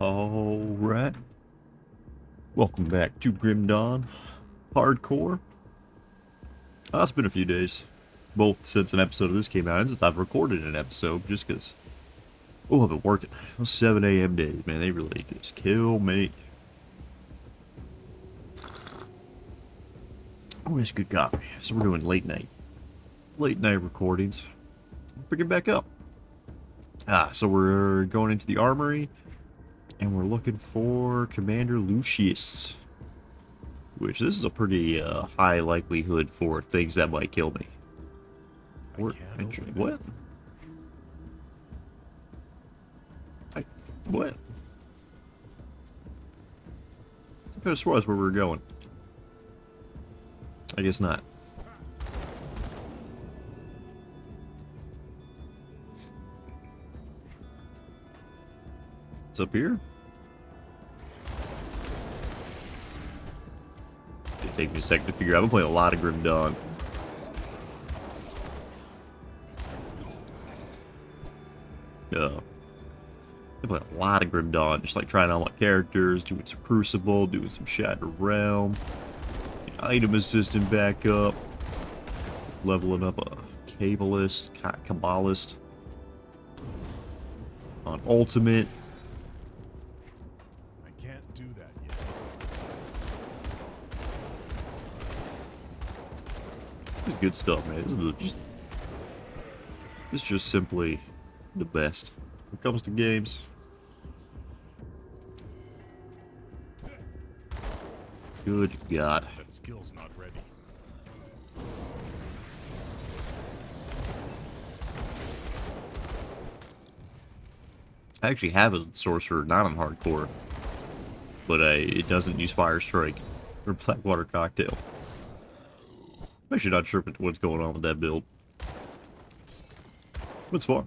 Alright, welcome back to Grim Dawn Hardcore. It's been a few days, both since an episode of this came out and since I've recorded an episode, just because, I've been working. Those 7 a.m. days, man, they really just kill me. Oh, it's good coffee. So we're doing late night recordings. Pick it back up. So we're going into the armory, and we're looking for Commander Lucius. Which, this is a pretty high likelihood for things that might kill me. What? What? I could have swore that's where we were going. I guess not. It's up here? It'll take me a second to figure out. I've been playing a lot of Grim Dawn. I've been playing a lot of Grim Dawn, just like trying out my characters, doing some Crucible, doing some Shattered Realm, item assistant backup, leveling up a Kabbalist on Ultimate. I can't do that yet. This is good stuff, man. This is just simply the best when it comes to games. Good God. That skill's not ready. I actually have a sorcerer, not on hardcore, but it doesn't use Fire Strike or Blackwater Cocktail. I'm actually not sure what's going on with that build. But it's fun.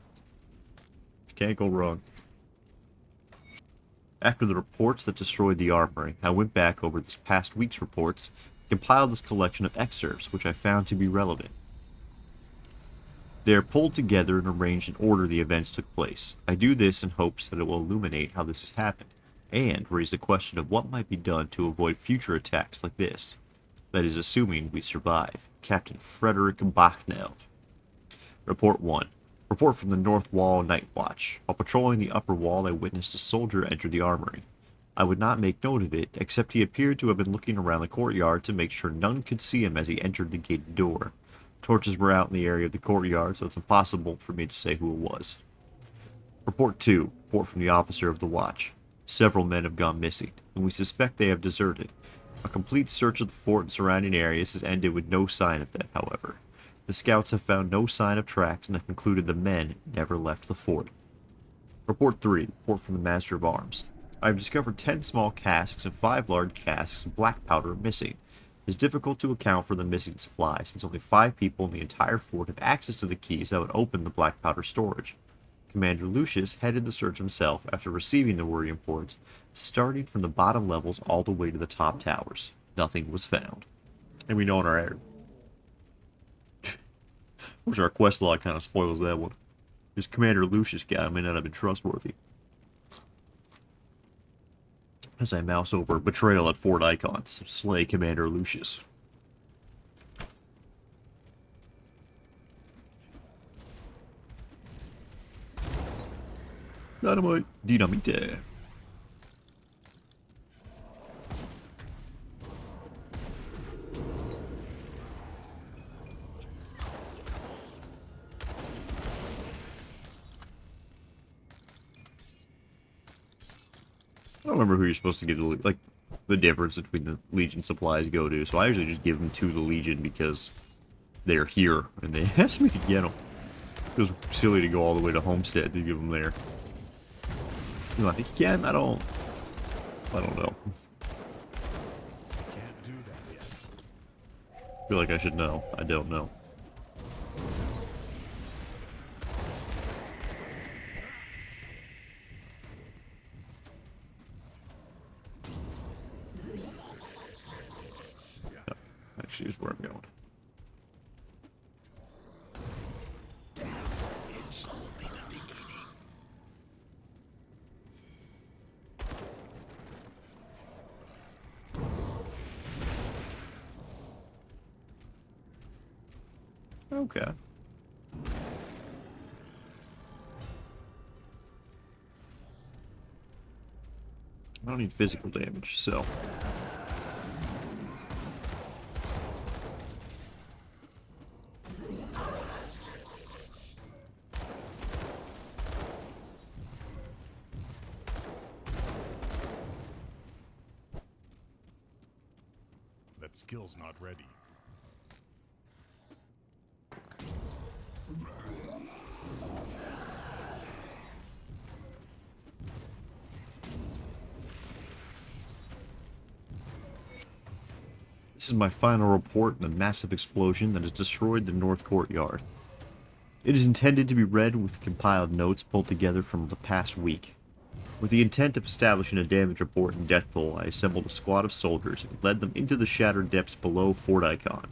Can't go wrong. After the reports that destroyed the armory, I went back over this past week's reports and compiled this collection of excerpts which I found to be relevant. They are pulled together and arranged in order the events took place. I do this in hopes that it will illuminate how this has happened, and raise the question of what might be done to avoid future attacks like this. That is assuming we survive. Captain Frederick Bachnell. Report 1. Report from the North Wall Night Watch. While patrolling the upper wall, I witnessed a soldier enter the armory. I would not make note of it, except he appeared to have been looking around the courtyard to make sure none could see him as he entered the gated door. Torches were out in the area of the courtyard, so it's impossible for me to say who it was. Report 2. Report from the officer of the watch. Several men have gone missing, and we suspect they have deserted. A complete search of the fort and surrounding areas has ended with no sign of them, however. The scouts have found no sign of tracks and have concluded the men never left the fort. Report 3. Report from the Master of Arms. I have discovered 10 small casks and 5 large casks of black powder missing. It is difficult to account for the missing supply, since only 5 people in the entire fort have access to the keys that would open the black powder storage. Commander Lucius headed the search himself after receiving the worrying reports, starting from the bottom levels all the way to the top towers. Nothing was found. And we know in our area. Which our quest log kind of spoils that one. This Commander Lucius guy may not have been trustworthy. As I mouse over Betrayal at Fort Icons, slay Commander Lucius. Dynamite. Dynamite. I don't remember who you're supposed to give the difference between the Legion supplies go to, so I usually just give them to the Legion because they're here, and they ask me to get them. It was silly to go all the way to Homestead to give them there. You know, I think you can? I don't know. Can't do that yet. I feel like I should know. I don't know. Actually, is where I'm going. It's only the beginning. Okay. I don't need physical damage, so... That skill's not ready. This is my final report on the massive explosion that has destroyed the North Courtyard. It is intended to be read with compiled notes pulled together from the past week. With the intent of establishing a damage report and death toll, I assembled a squad of soldiers and led them into the shattered depths below Fort Icon.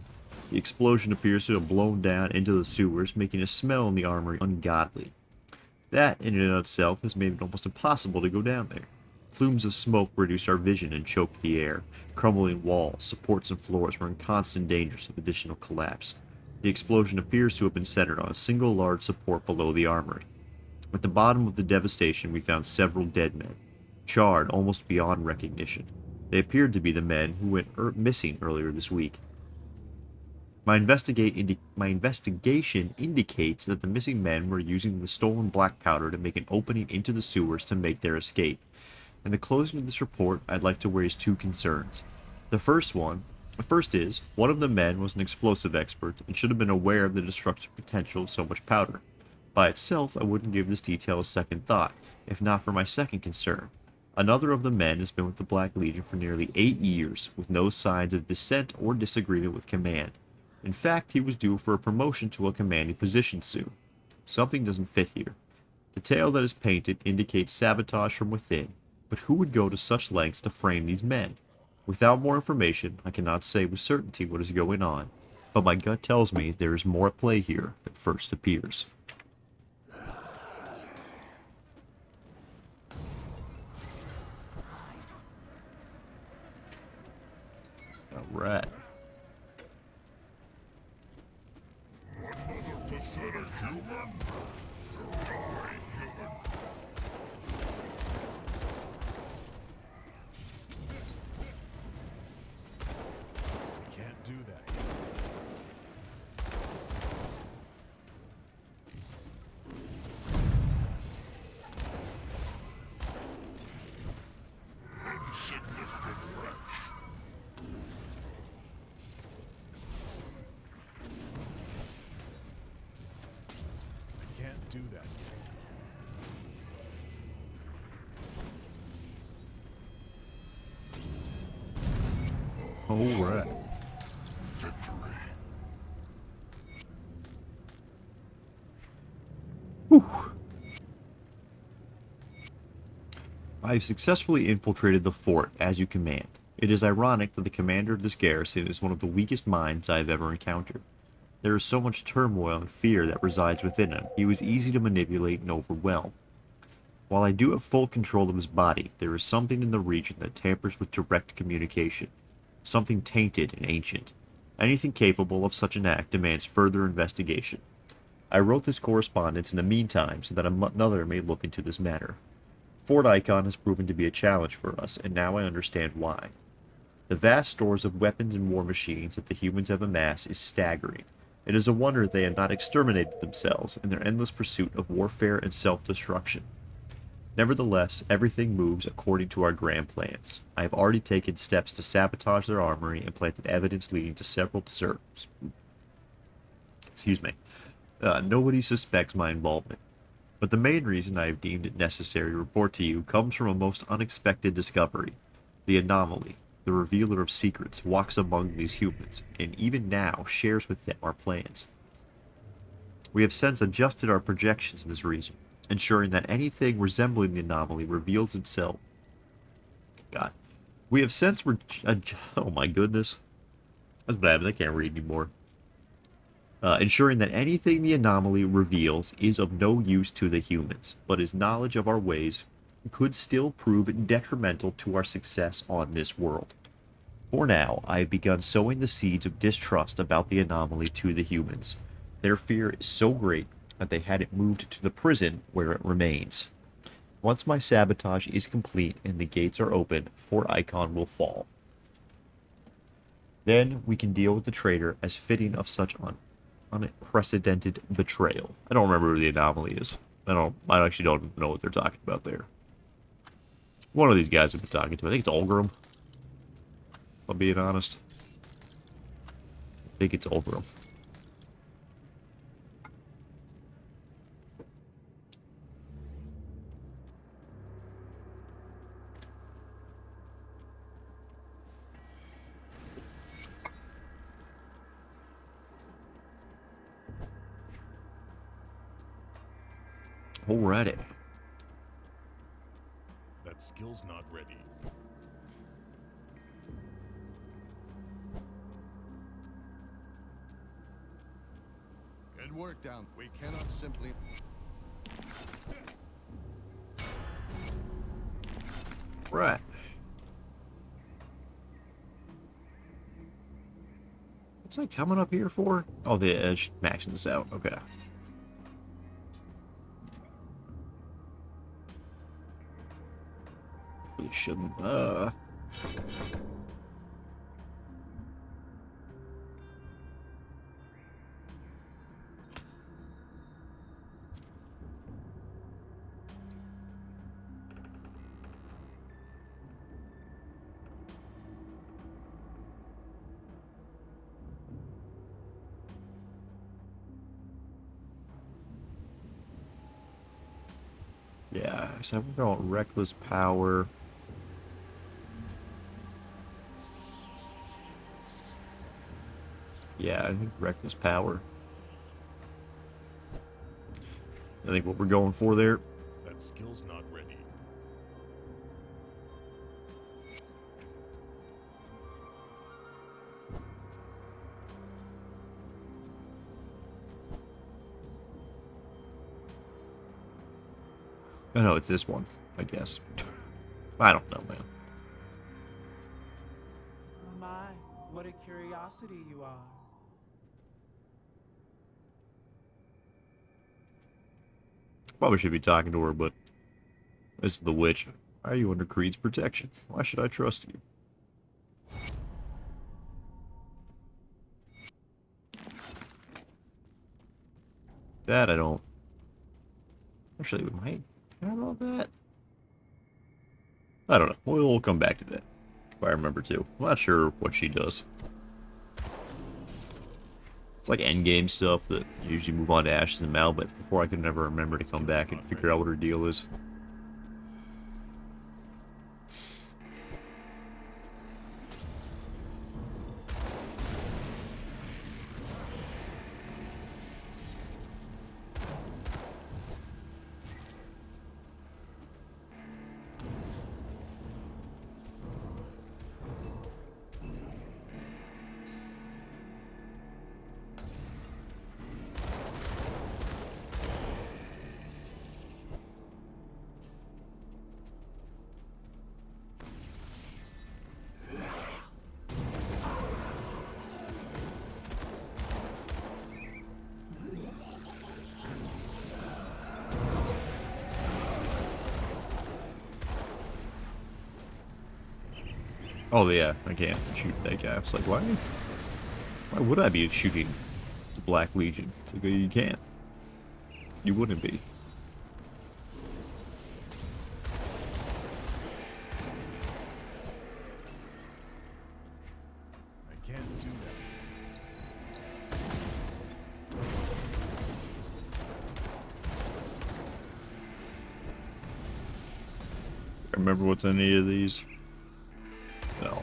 The explosion appears to have blown down into the sewers, making a smell in the armory ungodly. That, in and of itself, has made it almost impossible to go down there. Plumes of smoke reduced our vision and choked the air. Crumbling walls, supports, and floors were in constant danger of additional collapse. The explosion appears to have been centered on a single large support below the armory. At the bottom of the devastation, we found several dead men, charred almost beyond recognition. They appeared to be the men who went missing earlier this week. My investigation indicates that the missing men were using the stolen black powder to make an opening into the sewers to make their escape. In the closing of this report, I'd like to raise two concerns. The first is, one of the men was an explosive expert and should have been aware of the destructive potential of so much powder. By itself, I wouldn't give this detail a second thought, if not for my second concern. Another of the men has been with the Black Legion for nearly 8 years, with no signs of dissent or disagreement with command. In fact, he was due for a promotion to a commanding position soon. Something doesn't fit here. The tale that is painted indicates sabotage from within, but who would go to such lengths to frame these men? Without more information, I cannot say with certainty what is going on, but my gut tells me there is more at play here than first appears. Alright. I can't do that. I can't do that yet. Alright. Whew. I have successfully infiltrated the fort, as you command. It is ironic that the commander of this garrison is one of the weakest minds I have ever encountered. There is so much turmoil and fear that resides within him, he was easy to manipulate and overwhelm. While I do have full control of his body, there is something in the region that tampers with direct communication. Something tainted and ancient. Anything capable of such an act demands further investigation. I wrote this correspondence in the meantime so that another may look into this matter. Fort Icon has proven to be a challenge for us, and now I understand why. The vast stores of weapons and war machines that the humans have amassed is staggering. It is a wonder they have not exterminated themselves in their endless pursuit of warfare and self-destruction. Nevertheless, everything moves according to our grand plans. I have already taken steps to sabotage their armory and planted evidence leading to several deserts. Nobody suspects my involvement. But the main reason I have deemed it necessary to report to you comes from a most unexpected discovery. The anomaly, the revealer of secrets, walks among these humans, and even now shares with them our plans. We have since adjusted our projections in this region, ensuring that anything resembling the anomaly reveals itself. God. We have since oh my goodness. That's what happens. I can't read anymore. Ensuring that anything the anomaly reveals is of no use to the humans, but his knowledge of our ways could still prove detrimental to our success on this world. For now, I have begun sowing the seeds of distrust about the anomaly to the humans. Their fear is so great that they had it moved to the prison where it remains. Once my sabotage is complete and the gates are open, Fort Icon will fall. Then we can deal with the traitor as fitting of such unprecedented betrayal. I don't remember who the anomaly is. I actually don't know what they're talking about there. One of these guys I've been talking to. I think it's Olgrim. If I'm being honest. I think it's Olgrim. Alrighty. That skill's not ready. Good work down. We cannot simply... Right. What's I coming up here for? Oh, the edge maxing this out. Okay. Really shouldn't. Yeah, so we're going reckless power. Yeah, I think reckless power. I think what we're going for there. That skill's not ready. Oh no, it's this one, I guess. I don't know, man. My, what a curiosity you are. Probably should be talking to her, but this is the witch. Why are you under Creed's protection? Why should I trust you? That I don't. Actually, we might have all that. I don't know. We'll come back to that if I remember to. I'm not sure what she does. It's like endgame stuff that you usually move on to Ashes and Malmouth before I could never remember to come back and figure out what her deal is. Oh yeah, I can't shoot that guy. It's like, why would I be shooting the Black Legion? It's like, you can't. You wouldn't be. I can't do that. Remember what's in any of these? No.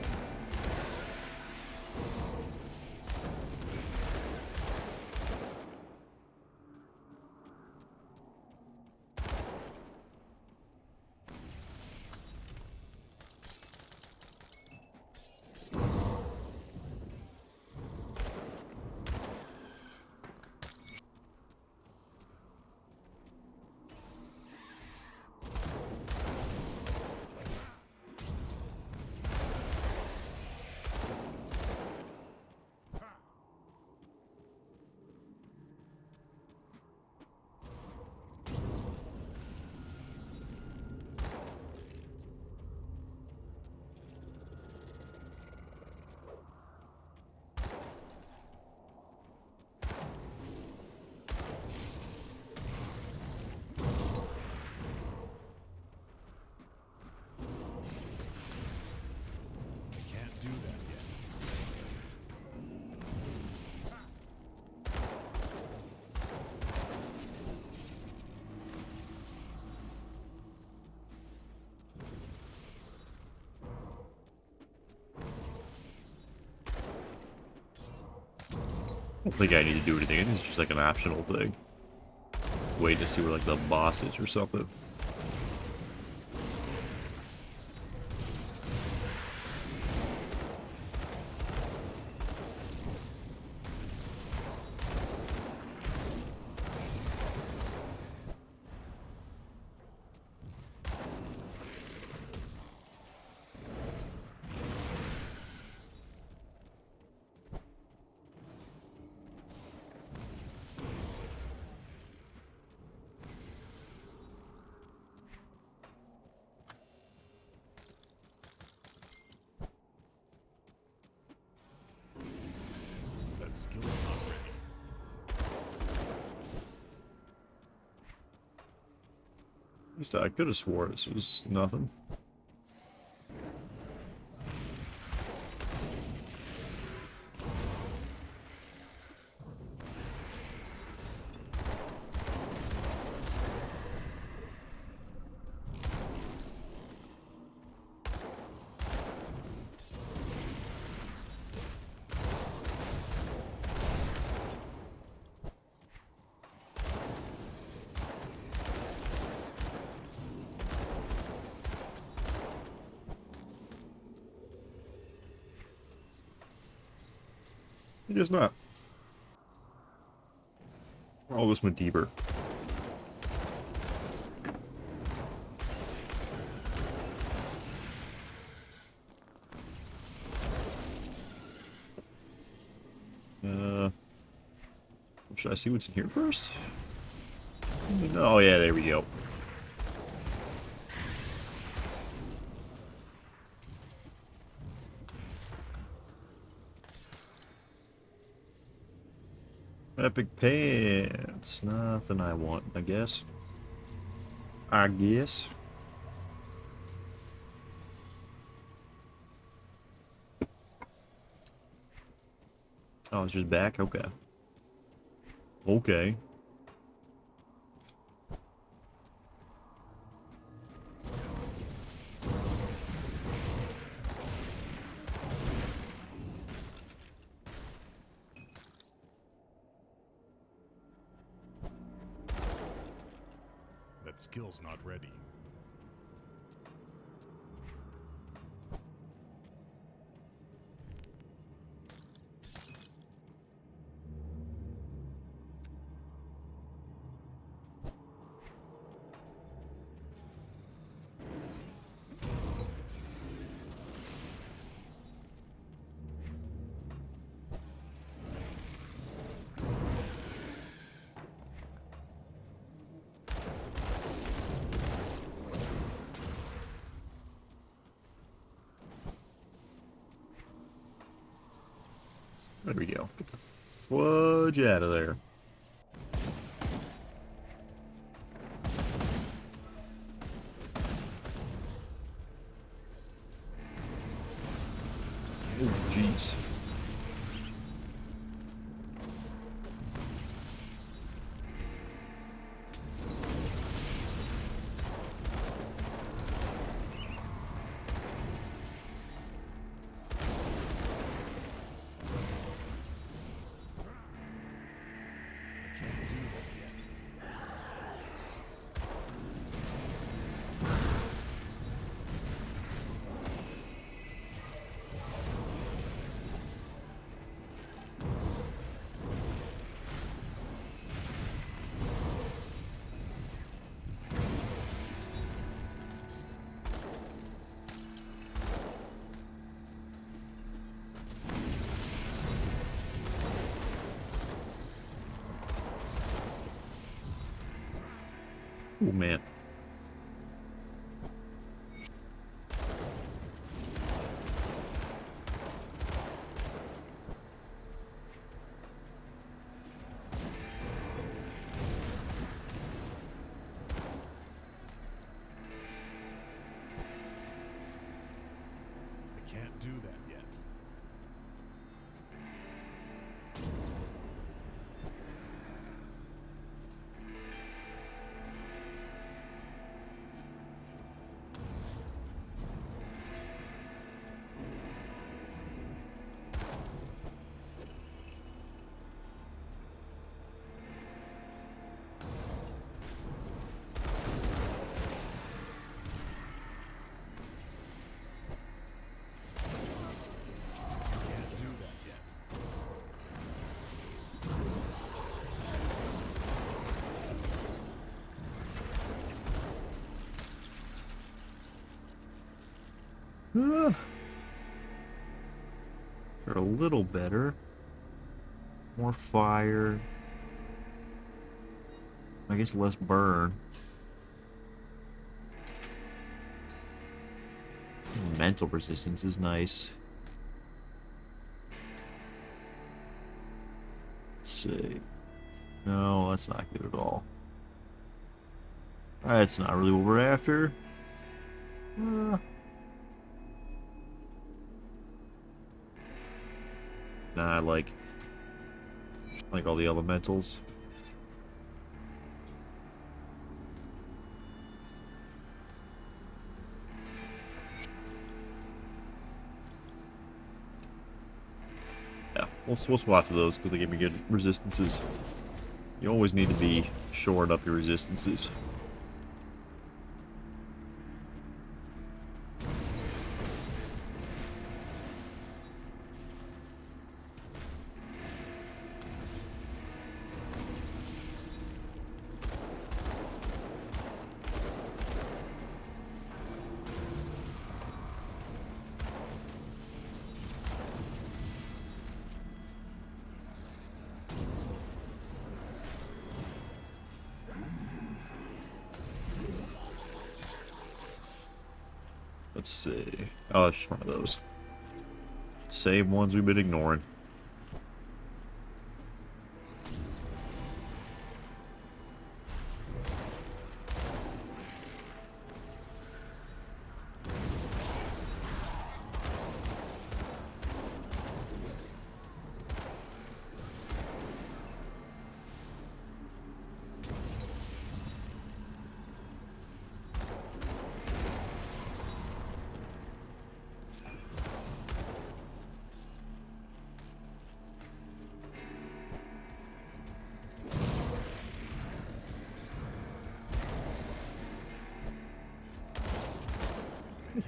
I don't think I need to do anything. It's just like an optional thing. Wait to see where like the boss is or something. That skill's not ready. At least I could have swore this was nothing. It is not. Oh, this went deeper. Should I see what's in here first? Oh yeah, there we go. Epic pants. Nothing I want, I guess. I guess. Oh, it's just back? Okay. Okay. That skill's not ready. There we go. Get the fudge out of there. Oh, jeez. I can't do that yet. Oh, man. I can't do that yet. They're a little better. More fire. I guess less burn. Mental resistance is nice. Let's see. No, that's not good at all. That's not really what we're after. Uh, nah, I like all the elementals. Yeah, we'll swap to those because they give me good resistances. You always need to be shoring up your resistances. Let's see. Oh, it's just one of those. Same ones we've been ignoring.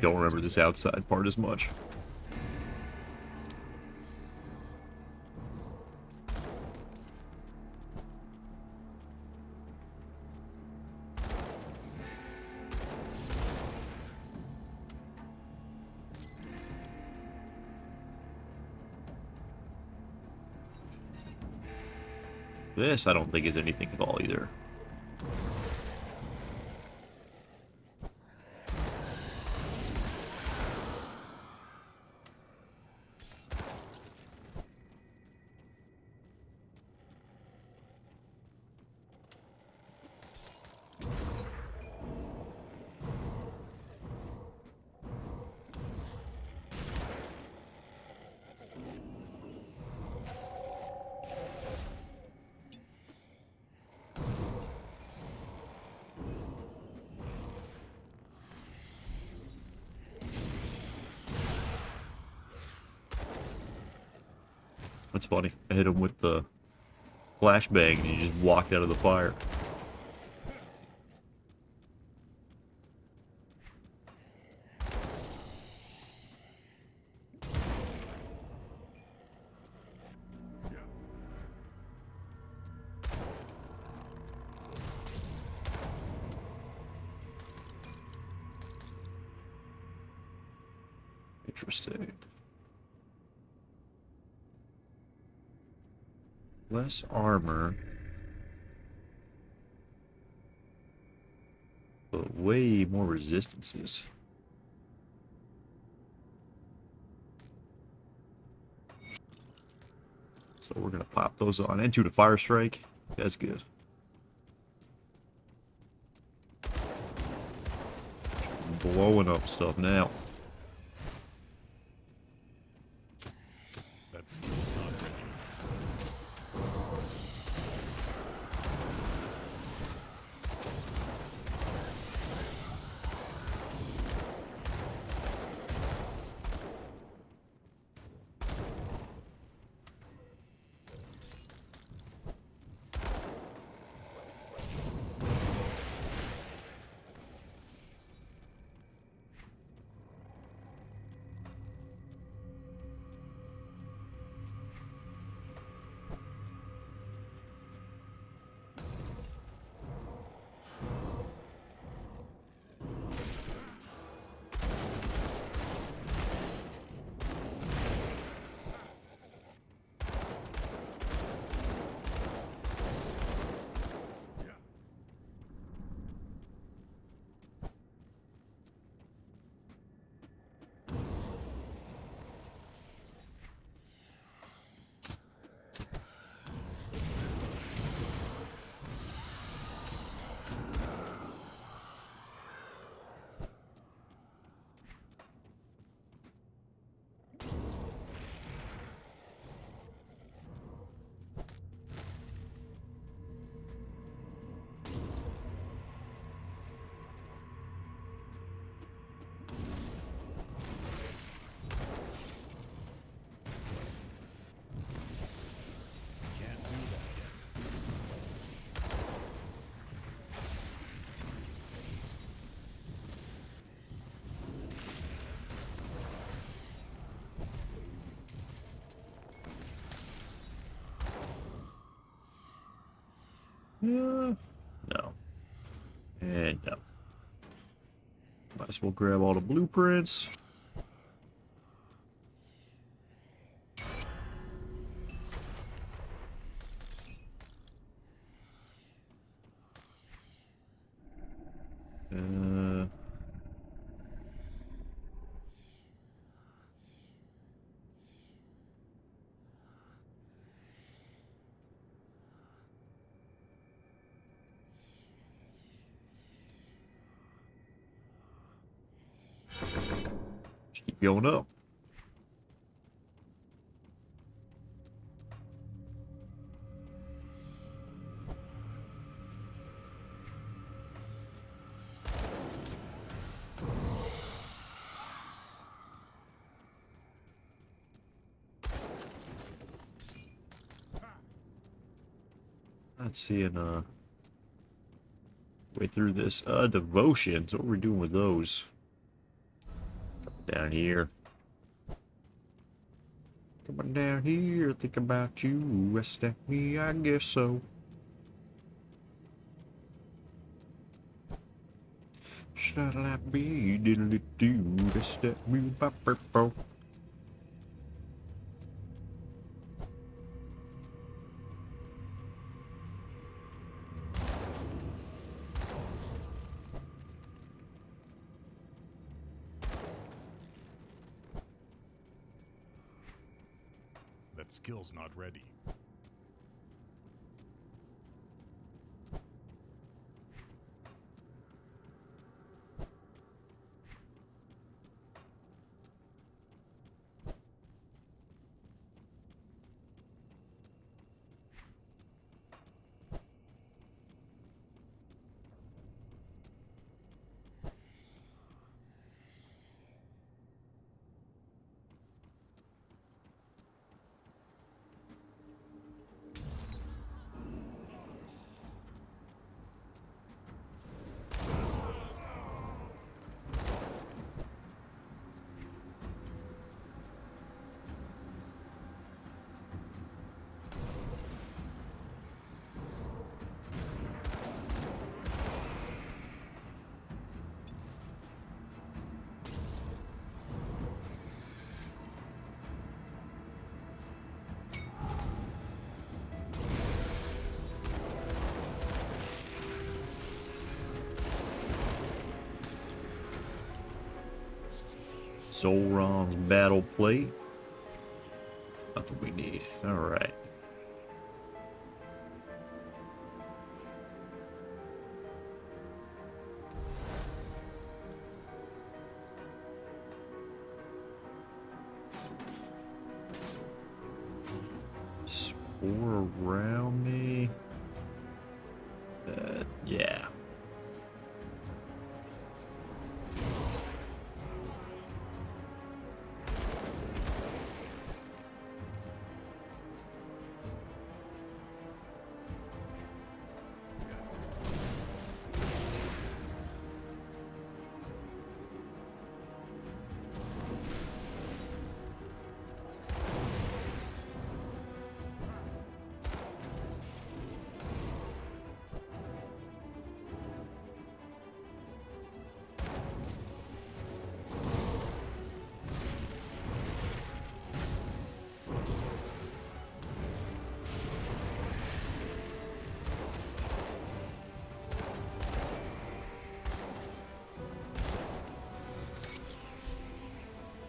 Don't remember this outside part as much. This I don't think is anything at all either. That's funny. I hit him with the flashbang and he just walked out of the fire. Interesting. Less armor. But way more resistances. So we're gonna pop those on. And 2 to fire strike. That's good. Blowing up stuff now. That's not ready. No. And no. Might as well grab all the blueprints. Uh, just keep going up. Not seeing way through this. Devotions. What are we doing with those? Down here. Come on down here, think about you. Rest at me, I guess so. Should I be diddly do? Rest at me, purple. That skill's not ready. Zolron's battle plate. Nothing we need. Alright. Spore around me. Yeah.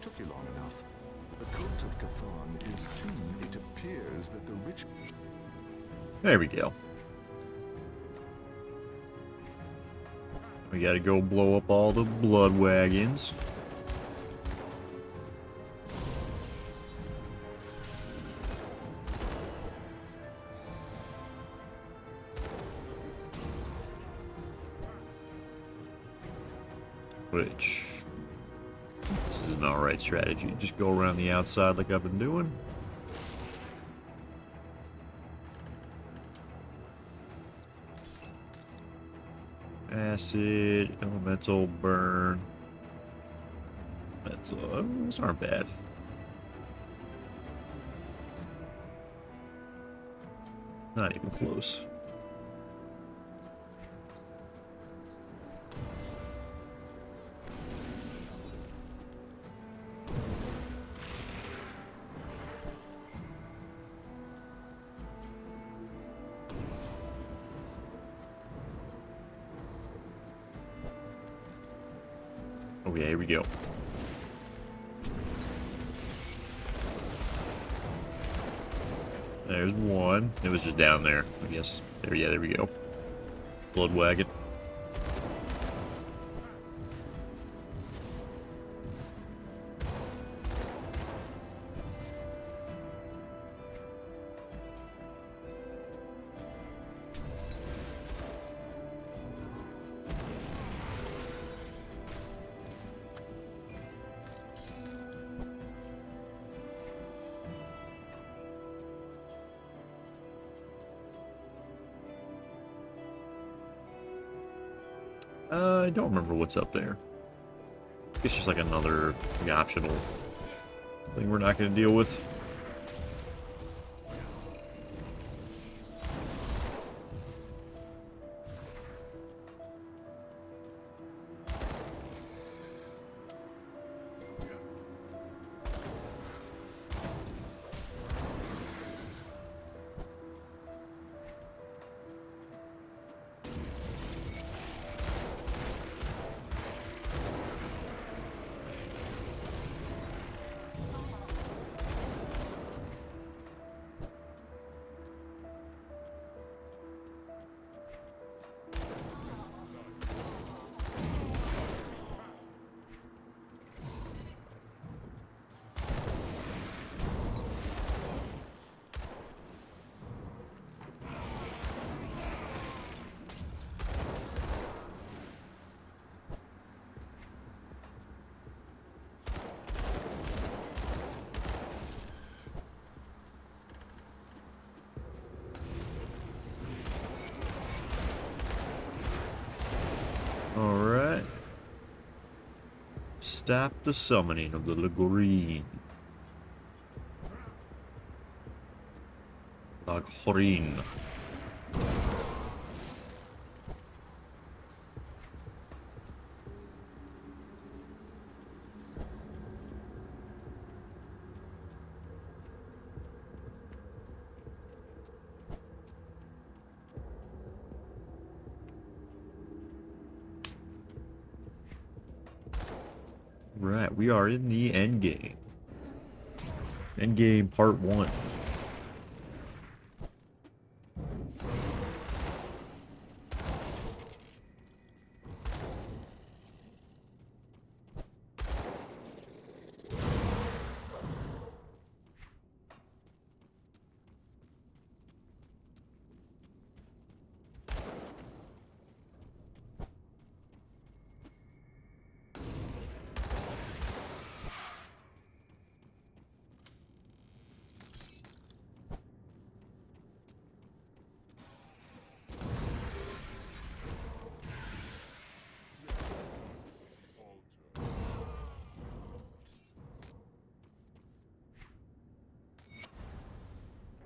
Took you long enough. The cult of Cathan is too. It appears that the rich. There we go. We gotta go blow up all the blood wagons. Which, this is an alright strategy. Just go around the outside like I've been doing. Acid, elemental, burn. Those aren't bad. Not even close. yeah, here we go. There's one. It was just down there, I guess. There, yeah, there we go. Blood wagon. I don't remember what's up there. It's just like another optional thing we're not going to deal with. Alright. Stop the summoning of the Lagorine. Lagorine. Right, we are in the end game. End game part 1.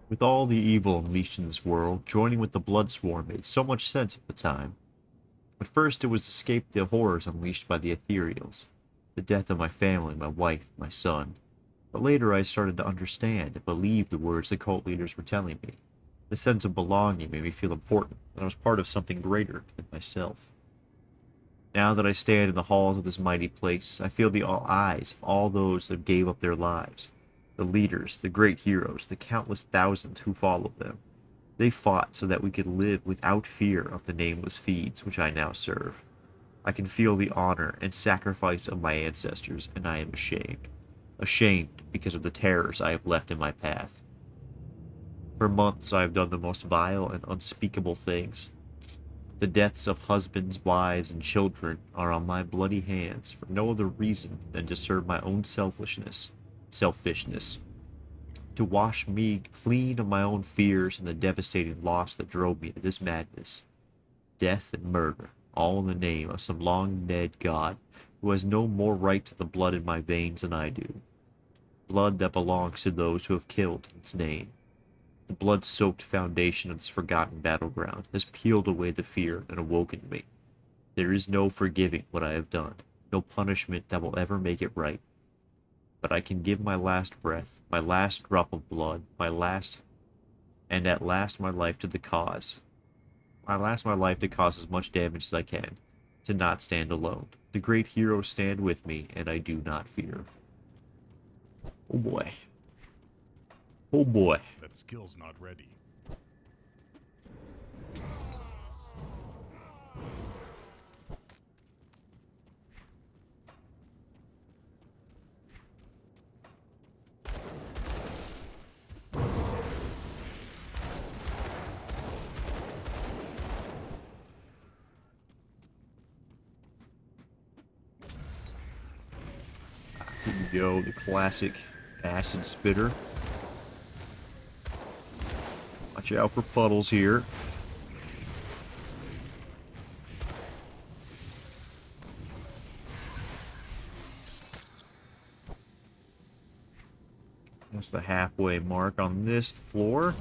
With all the evil unleashed in this world, joining with the Bloodsworn made so much sense at the time. At first it was to escape the horrors unleashed by the Ethereals, the death of my family, my wife, my son. But later I started to understand and believe the words the cult leaders were telling me. The sense of belonging made me feel important, that I was part of something greater than myself. Now that I stand in the halls of this mighty place, I feel the eyes of all those that gave up their lives. The leaders, the great heroes, the countless thousands who followed them. They fought so that we could live without fear of the nameless fiends which I now serve. I can feel the honor and sacrifice of my ancestors, and I am ashamed. Ashamed because of the terrors I have left in my path. For months I have done the most vile and unspeakable things. The deaths of husbands, wives, and children are on my bloody hands for no other reason than to serve my own selfishness, to wash me clean of my own fears and the devastating loss that drove me to this madness. Death and murder, all in the name of some long-dead god who has no more right to the blood in my veins than I do. Blood that belongs to those who have killed in its name. The blood-soaked foundation of this forgotten battleground has peeled away the fear and awoken me. There is no forgiving what I have done, no punishment that will ever make it right. But I can give my last breath, my last drop of blood, and at last my life to the cause. I last my life to cause as much damage as I can, to not stand alone. The great heroes stand with me, and I do not fear. Oh boy. Oh boy. That skill's not ready. Here we go, the classic acid spitter. Watch out for puddles here. That's the halfway mark on this floor.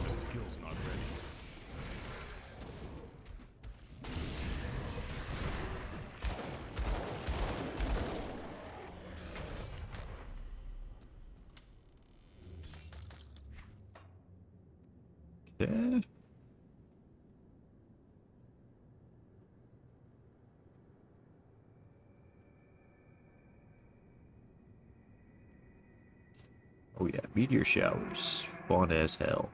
That skill's not ready. Okay. Oh yeah, meteor showers. Fun as hell.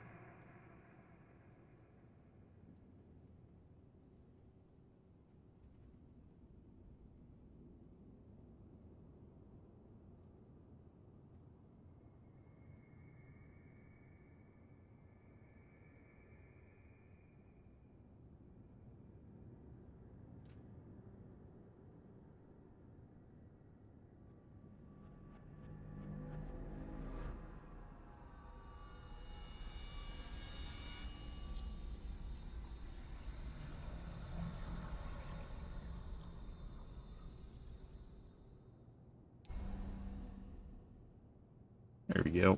There we go.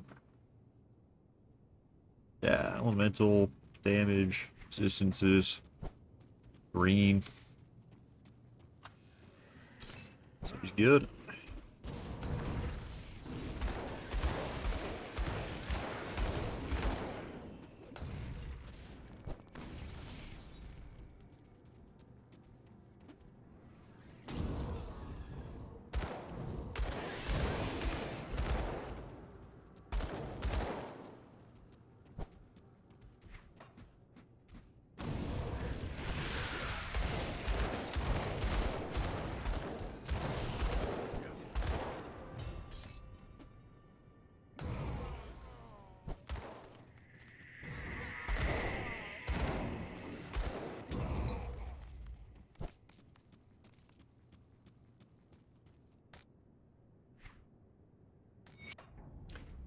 Yeah, elemental damage, resistances, green. Seems good.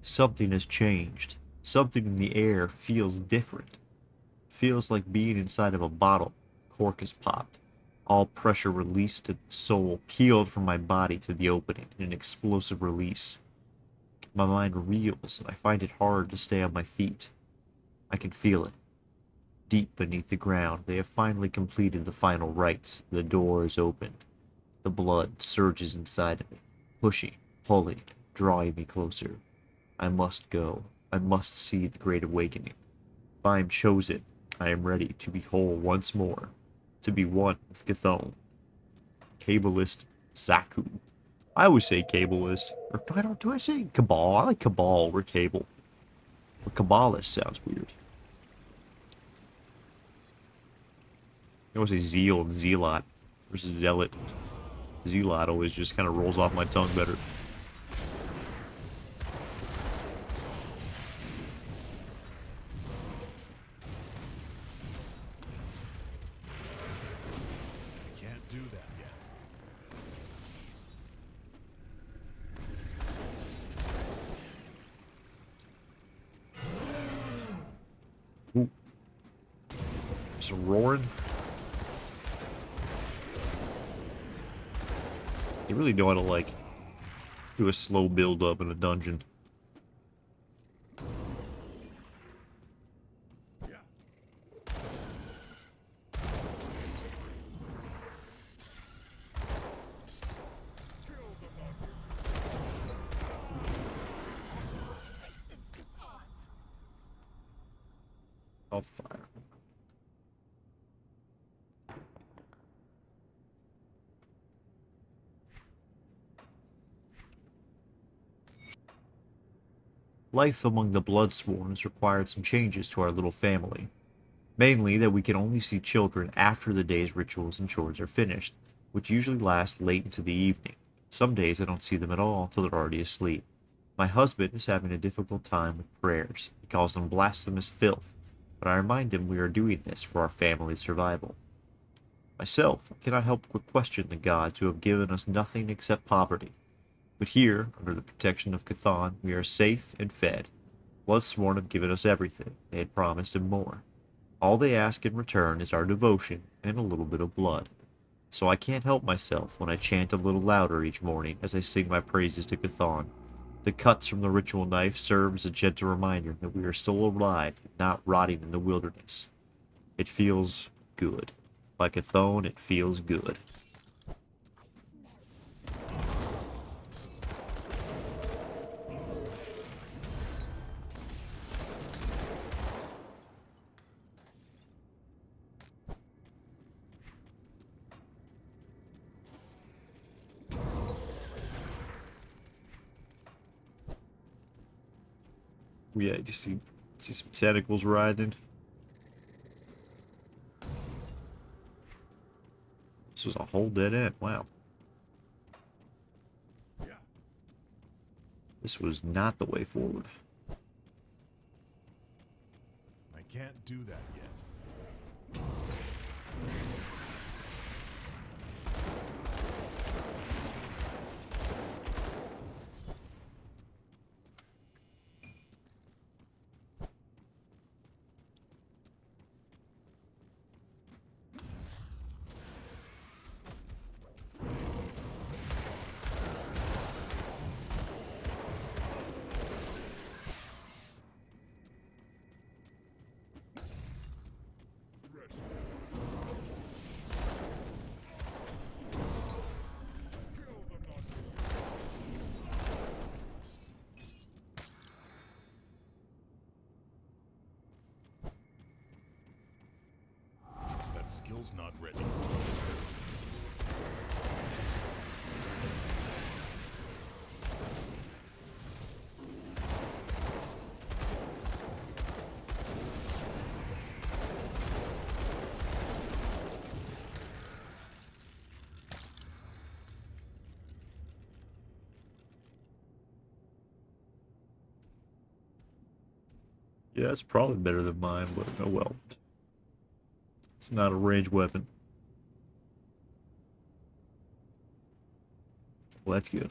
Something has changed. Something in the air feels different. Feels like being inside of a bottle. Cork is popped. All pressure released to the soul peeled from my body to the opening in an explosive release. My mind reels, and I find it hard to stay on my feet. I can feel it. Deep beneath the ground, they have finally completed the final rites. The door is opened. The blood surges inside of me, pushing, pulling, drawing me closer. I must go. I must see the Great Awakening. If I am chosen, I am ready to be whole once more, to be one with Chthon. Cabalist Zaku. I always say Cabalist, or do I say Cabal? I like Cabal over Cable. But Cabalist sounds weird. I always say Zeal and Zealot versus Zealot. Zealot always just kind of rolls off my tongue better. Can't do that yet. Ooh. Some roaring. You really know how to, like, do a slow build up in a dungeon. Yeah. I'll fire. Life among the Bloodsworn has required some changes to our little family. Mainly that we can only see children after the day's rituals and chores are finished, which usually last late into the evening. Some days I don't see them at all till they're already asleep. My husband is having a difficult time with prayers. He calls them blasphemous filth, but I remind him we are doing this for our family's survival. Myself, I cannot help but question the gods who have given us nothing except poverty. But here, under the protection of Cthon, we are safe and fed. Bloodsworn have given us everything they had promised and more. All they ask in return is our devotion and a little bit of blood. So I can't help myself when I chant a little louder each morning as I sing my praises to Cthon. The cuts from the ritual knife serve as a gentle reminder that we are still alive and not rotting in the wilderness. It feels good. Like Cthon, it feels good. Yeah, you see some tentacles writhing. This was a whole dead end. Wow. This was not the way forward. I can't do that yet. That skill's not ready. Yeah, it's probably better than mine, but oh well. It's not a ranged weapon. Well, that's good.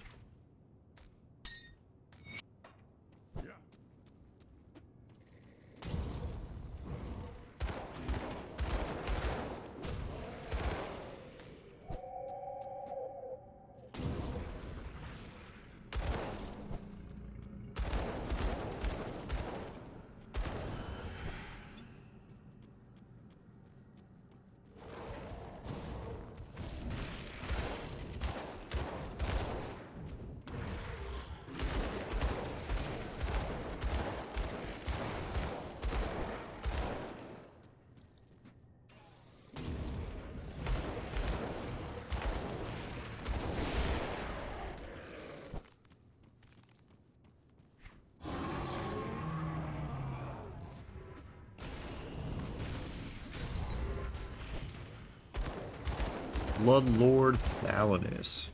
Blood Lord Thalanus.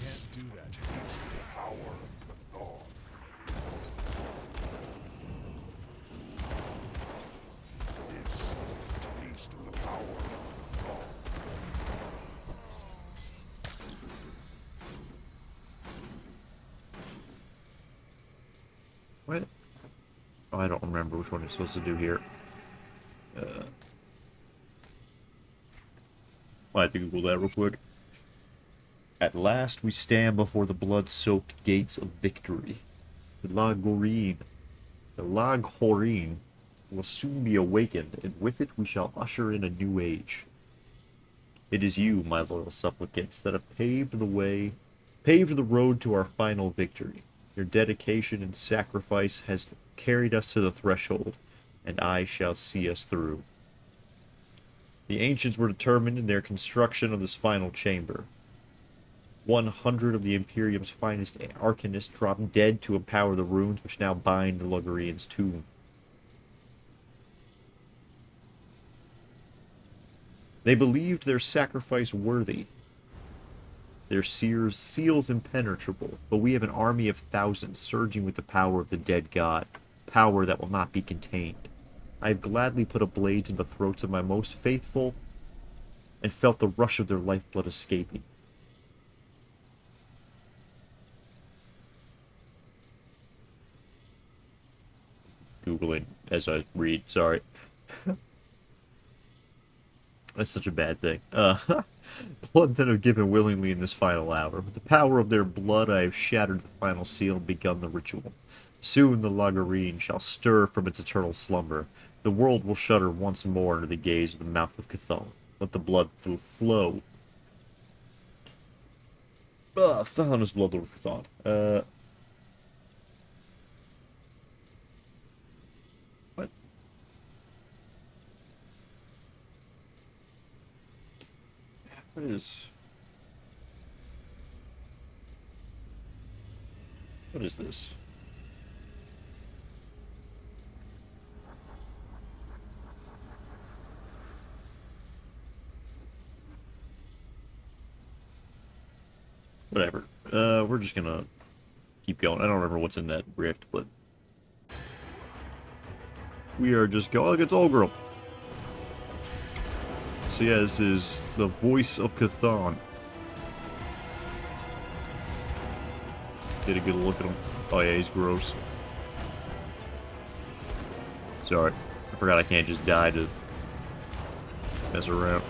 Can't do that. What? Oh, I don't remember which one you're supposed to do here. I have to Google that real quick. At last we stand before the blood-soaked gates of victory. The Lagorine. The Laghorine will soon be awakened, and with it we shall usher in a new age. It is you, my loyal supplicants, that have paved the road to our final victory. Your dedication and sacrifice has carried us to the threshold, and I shall see us through. The ancients were determined in their construction of this final chamber. 100 of the Imperium's finest arcanists dropped dead to empower the runes which now bind the Lugarian's tomb. They believed their sacrifice worthy, their seals impenetrable, but we have an army of thousands surging with the power of the dead god, power that will not be contained. I have gladly put a blade to the throats of my most faithful, and felt the rush of their lifeblood escaping. Googling as I read, sorry. That's such a bad thing. Blood that have given willingly in this final hour. With the power of their blood I have shattered the final seal and begun the ritual. Soon the Lagarine shall stir from its eternal slumber. The world will shudder once more under the gaze of the mouth of Cthulhu. Let the blood flow. Thanos blood over Cthulhu. What? What is this? Whatever. We're just gonna keep going. I don't remember what's in that rift, but we are just going. Look, it's Olgrim. So yeah, this is the voice of Cthulhu. Get a good look at him. Oh yeah, he's gross. Sorry, I forgot I can't just die to mess around.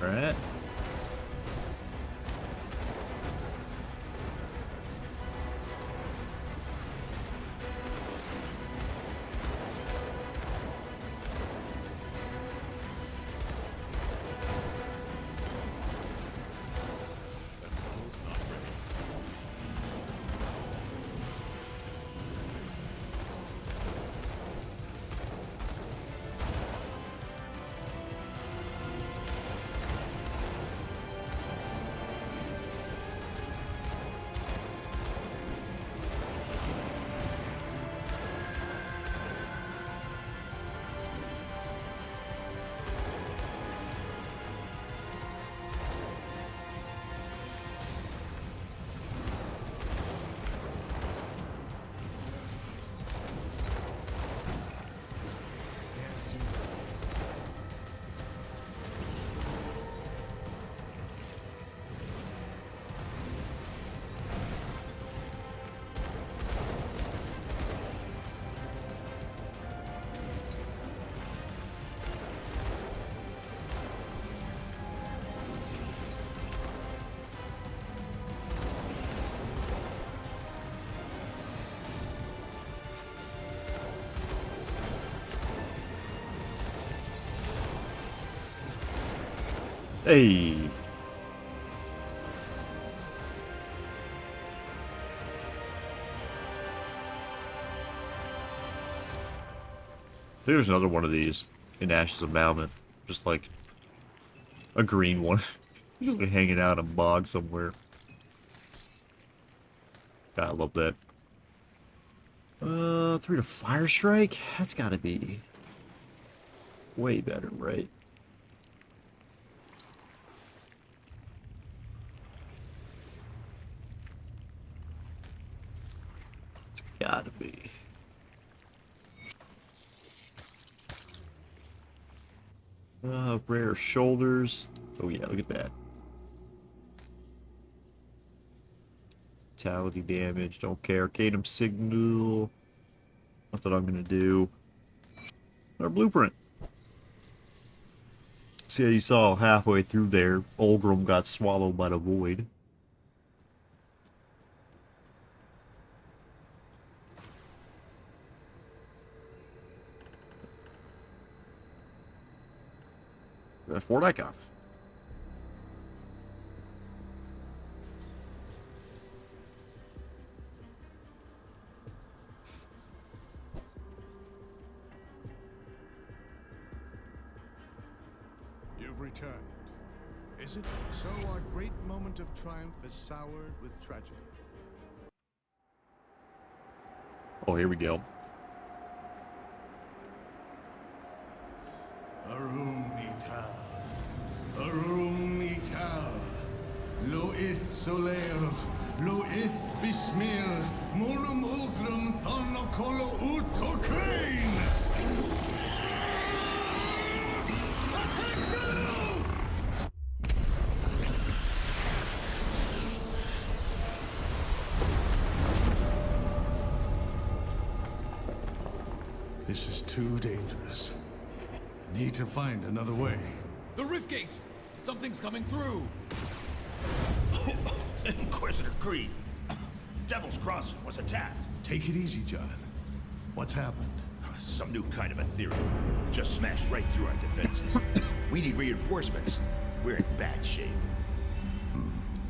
Alright. Hey. I think there's another one of these in Ashes of Malmouth. Just like a green one. Just like hanging out in a bog somewhere. God, I love that. 3 to Fire Strike? That's gotta be way better, right? It's gotta be. Rare shoulders. Oh yeah, look at that. Vitality damage, don't care. Arcanum signal. Not that I'm gonna do. Our blueprint. So yeah, you saw halfway through there, Olgrim got swallowed by the void. Fort Icon. You've returned. Is it so our great moment of triumph is soured with tragedy? Oh, here we go. Arum Ital. Arum Ital. Loith Soleil. Loith Bismil. Monum Ultrum Thonokolo Uto Crane. This is too dangerous. Need to find another way. The rift gate! Something's coming through! Inquisitor Creed. Devil's Crossing was attacked. Take it easy, John. What's happened? Some new kind of ethereal. Just smashed right through our defenses. We need reinforcements. We're in bad shape.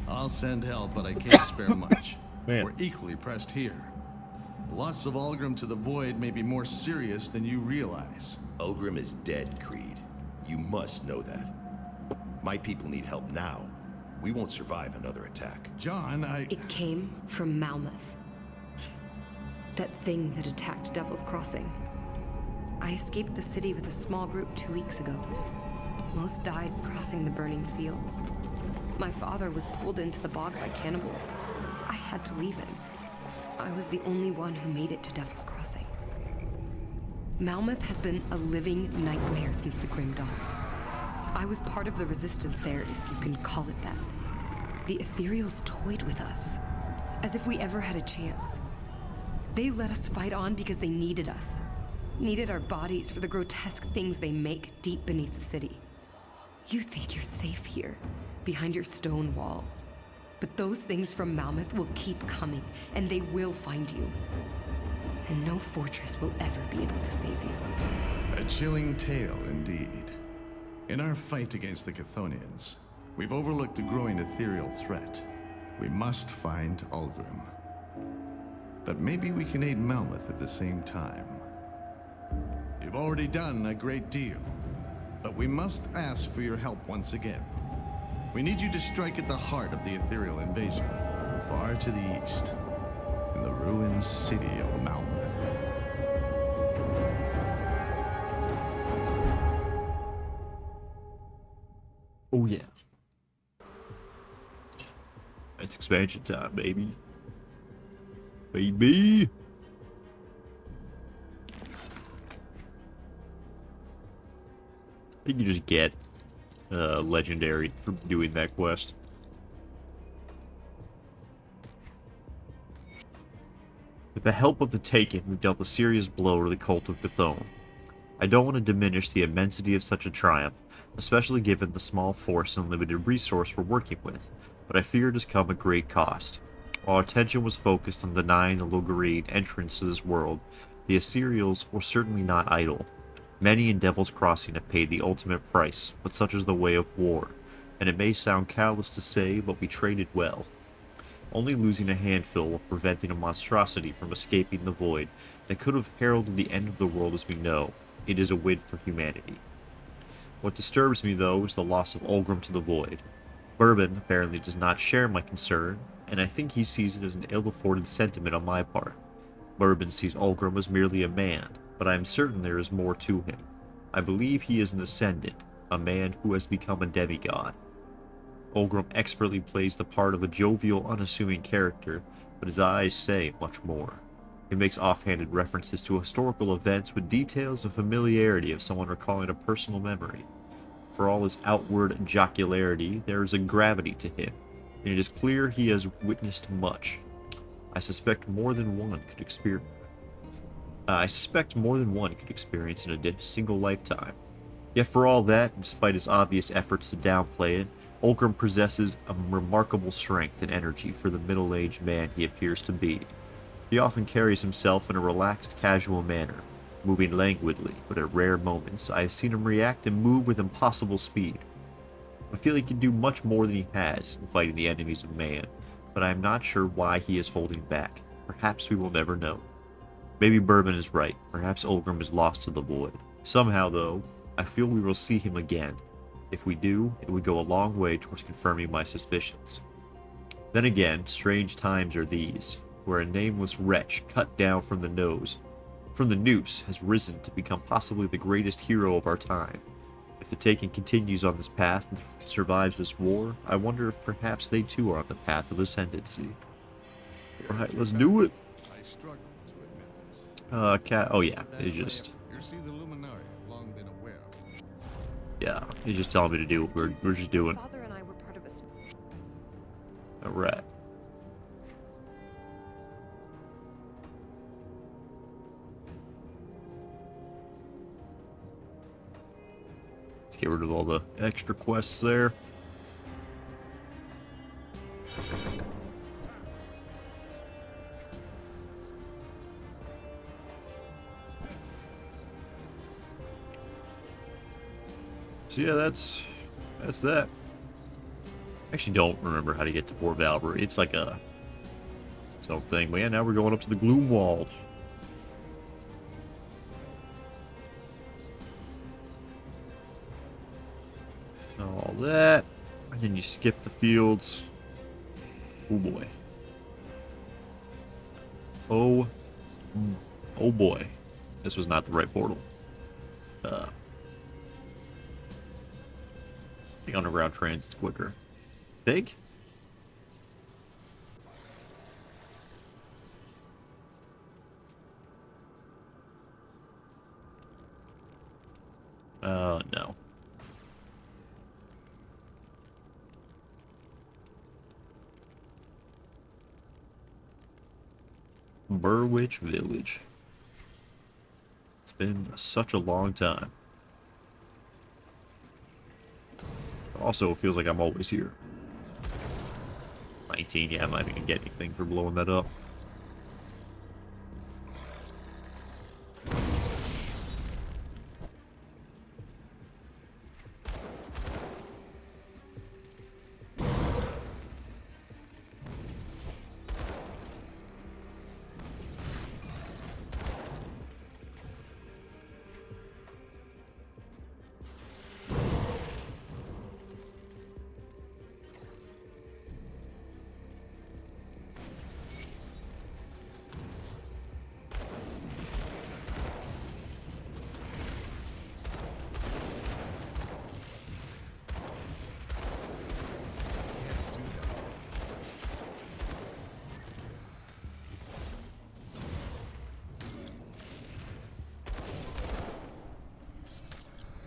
I'll send help, but I can't spare much. Man. We're equally pressed here. The loss of Algrim to the Void may be more serious than you realize. Ulgrim is dead, Creed. You must know that. My people need help now. We won't survive another attack. John, It came from Malmouth. That thing that attacked Devil's Crossing. I escaped the city with a small group 2 weeks ago. Most died crossing the burning fields. My father was pulled into the bog by cannibals. I had to leave him. I was the only one who made it to Devil's Crossing. Malmouth has been a living nightmare since the Grim Dawn. I was part of the resistance there, if you can call it that. The Ethereals toyed with us, as if we ever had a chance. They let us fight on because they needed us. Needed our bodies for the grotesque things they make deep beneath the city. You think you're safe here, behind your stone walls. But those things from Malmouth will keep coming, and they will find you. And no fortress will ever be able to save you. a chilling tale indeed. In our fight against the Chthonians, we've overlooked a growing ethereal threat. We must find Ulgrim. But maybe we can aid Malmouth at the same time. You've already done a great deal, but we must ask for your help once again. We need you to strike at the heart of the ethereal invasion, far to the east, in the ruined city of Malmouth. Oh yeah. It's expansion time, baby. Baby! I think you just get legendary for doing that quest. With the help of the Taken, we've dealt a serious blow to the cult of Chthon. I don't want to diminish the immensity of such a triumph, especially given the small force and limited resource we're working with, but I fear it has come at great cost. While our attention was focused on denying the Logarian entrance to this world, the Assyrials were certainly not idle. Many in Devil's Crossing have paid the ultimate price, but such is the way of war, and it may sound callous to say, but we traded well. Only losing a handful while preventing a monstrosity from escaping the void that could have heralded the end of the world as we know, it is a win for humanity. What disturbs me, though, is the loss of Ulgrim to the void. Bourbon apparently does not share my concern, and I think he sees it as an ill-afforded sentiment on my part. Bourbon sees Ulgrim as merely a man, but I am certain there is more to him. I believe he is an ascendant, a man who has become a demigod. Ulgrim expertly plays the part of a jovial, unassuming character, but his eyes say much more. He makes offhanded references to historical events with details of familiarity of someone recalling a personal memory. For all his outward jocularity, there is a gravity to him, and it is clear he has witnessed much. I suspect more than one could experience in a single lifetime. Yet for all that, despite his obvious efforts to downplay it, Ulgrim possesses a remarkable strength and energy for the middle-aged man he appears to be. He often carries himself in a relaxed, casual manner, moving languidly, but at rare moments I have seen him react and move with impossible speed. I feel he can do much more than he has in fighting the enemies of man, but I am not sure why he is holding back. Perhaps we will never know. Maybe Bourbon is right. Perhaps Ulgrim is lost to the void. Somehow, though, I feel we will see him again. If we do, it would go a long way towards confirming my suspicions. Then again, strange times are these, where a nameless wretch cut down from the noose has risen to become possibly the greatest hero of our time. If the Taken continues on this path and survives this war, I wonder if perhaps they too are on the path of ascendancy. Alright, let's do it! I struggle to admit this. Oh yeah, it's just... You see, the Luminari have long been aware of. Yeah, he's just telling me to do what we're just doing. Father and I were part of a Alright. Let's get rid of all the extra quests there. So yeah, that's that. I actually don't remember how to get to Port Valkyrie. It's like its own thing. But yeah, now we're going up to the Gloom Wall. All that. And then you skip the fields. Oh boy. Oh boy. This was not the right portal. I think underground transit's quicker. Think? No. Burwich Village. It's been such a long time. Also, it feels like I'm always here. 19, yeah, I'm not even gonna get anything for blowing that up.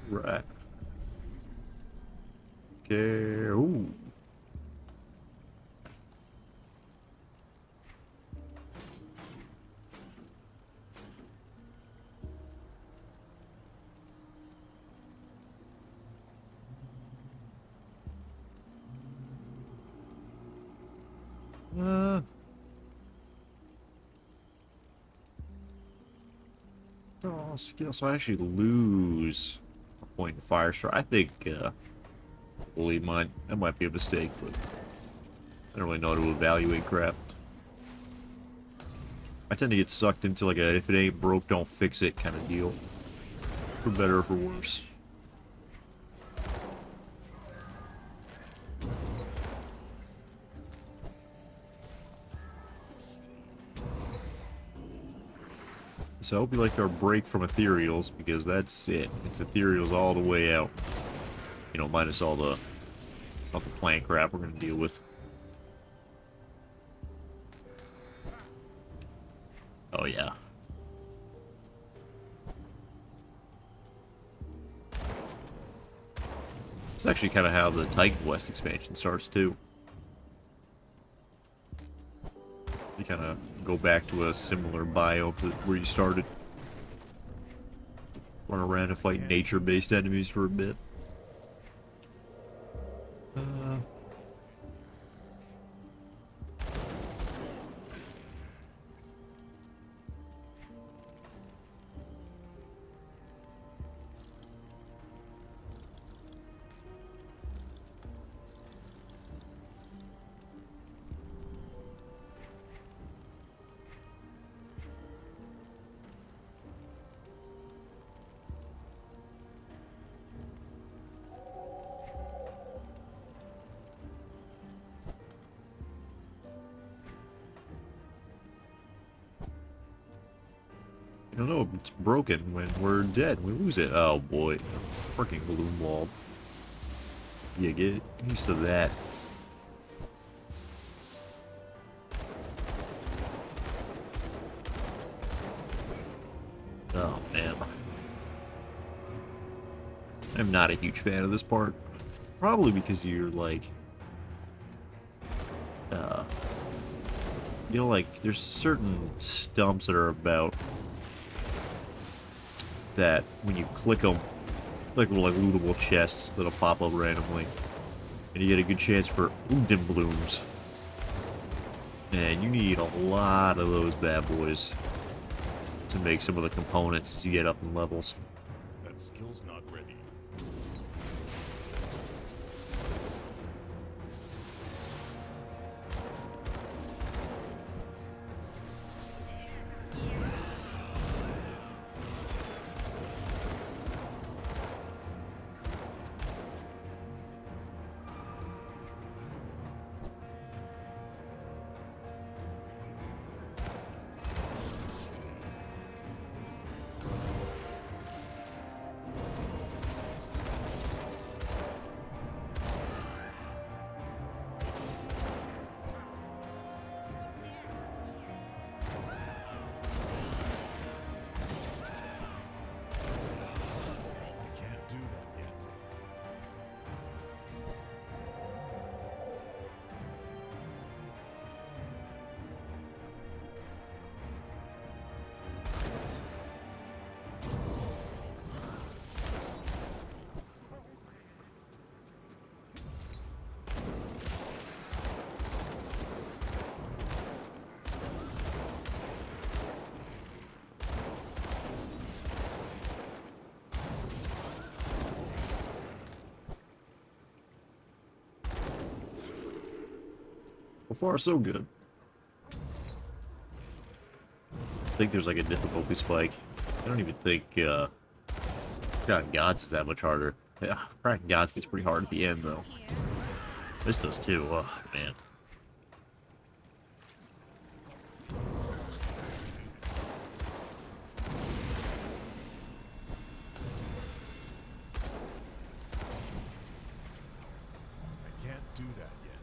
Right. Okay. Ooh. Oh, skill. So I actually lose a point in fire strike. I think, believe mine. That might be a mistake, but I don't really know how to evaluate crap. I tend to get sucked into like a if it ain't broke, don't fix it kind of deal. For better or for worse. So I hope you like our break from ethereals, because that's it. It's ethereals all the way out. You know, minus all the plant crap we're gonna deal with. Oh yeah. It's actually kind of how the Titan West expansion starts too. You kind of go back to a similar biome to where you started. Run around and fight nature-based enemies for a bit. I don't know, it's broken when we're dead. We lose it. Oh boy. Freaking balloon wall. Yeah, get used to that. Oh man. I'm not a huge fan of this part. Probably because you're like you know, like there's certain stumps that are about that when you click them, like little lootable chests that'll pop up randomly, and you get a good chance for Uden blooms. And you need a lot of those bad boys to make some of the components as you get up in levels. That skill's not ready. So far, so good. I think there's like a difficulty spike. I don't even think Forgotten Gods is that much harder. Yeah, Forgotten Gods gets pretty hard at the end though. This does too. Oh man. I can't do that yet.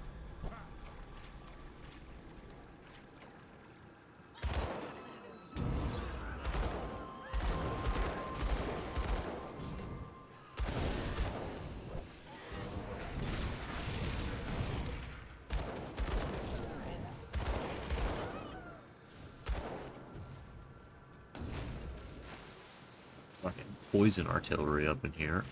Fucking poison artillery up in here.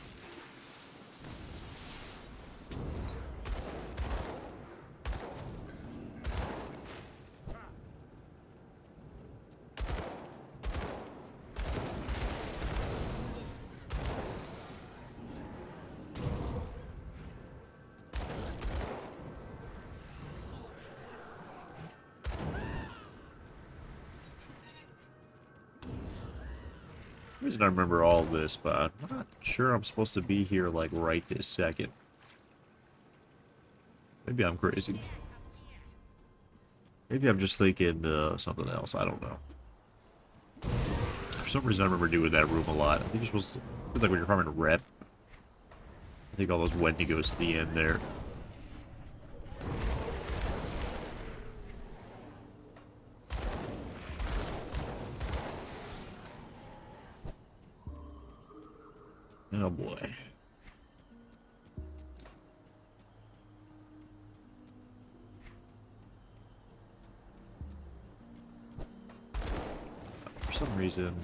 The reason I remember all this, but I'm not sure I'm supposed to be here like right this second. Maybe I'm crazy. Maybe I'm just thinking something else. I don't know. For some reason, I remember doing that room a lot. I think you're supposed to, it's like when you're farming a rep. I think all those Wendigos at the end there. Oh boy. For some reason,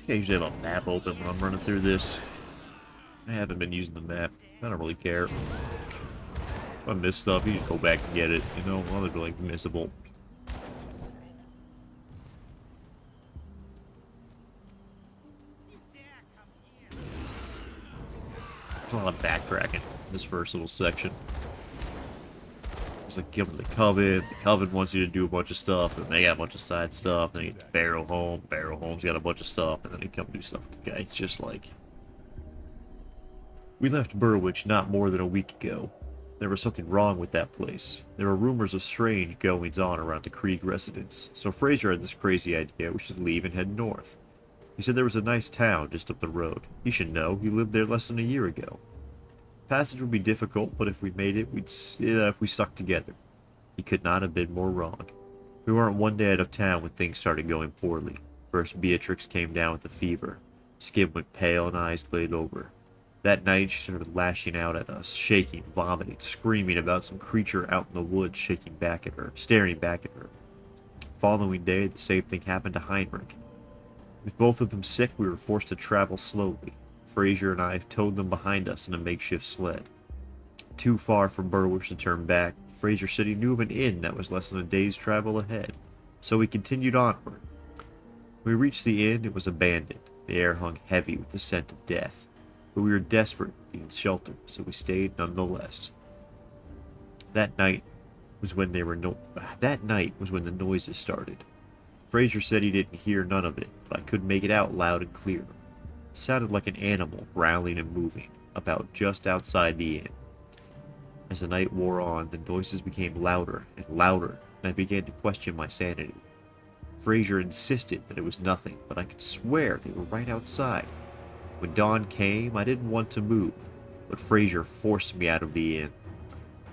think I usually have a map open when I'm running through this. I haven't been using the map. I don't really care. If I miss stuff, you just go back and get it. You know, well, they're like missable. There's a lot of backtracking in this first little section. It's like give them the Coven. The Coven wants you to do a bunch of stuff, and they got a bunch of side stuff. Then you get to Barrow Home. Barrow Home's got a bunch of stuff, and then they come do stuff. Okay, it's just like we left Burwich not more than a week ago. There was something wrong with that place. There were rumors of strange goings-on around the Krieg residence, so Fraser had this crazy idea we should leave and head north. He said there was a nice town just up the road. He should know. He lived there less than a year ago. Passage would be difficult, but if we made it, if we stuck together. He could not have been more wrong. We weren't one day out of town when things started going poorly. First, Beatrix came down with a fever. Skin went pale and eyes glazed over. That night, she started lashing out at us, shaking, vomiting, screaming about some creature out in the woods staring back at her. Following day, the same thing happened to Heinrich. With both of them sick, we were forced to travel slowly. Fraser and I towed them behind us in a makeshift sled. Too far from Burwich to turn back, Fraser said he knew of an inn that was less than a day's travel ahead, so we continued onward. When we reached the inn, it was abandoned. The air hung heavy with the scent of death. But we were desperate to need shelter, so we stayed nonetheless. That night was when the noises started. Fraser said he didn't hear none of it, but I could make it out loud and clear. It sounded like an animal growling and moving, about just outside the inn. As the night wore on, the noises became louder and louder, and I began to question my sanity. Fraser insisted that it was nothing, but I could swear they were right outside. When dawn came, I didn't want to move, but Fraser forced me out of the inn.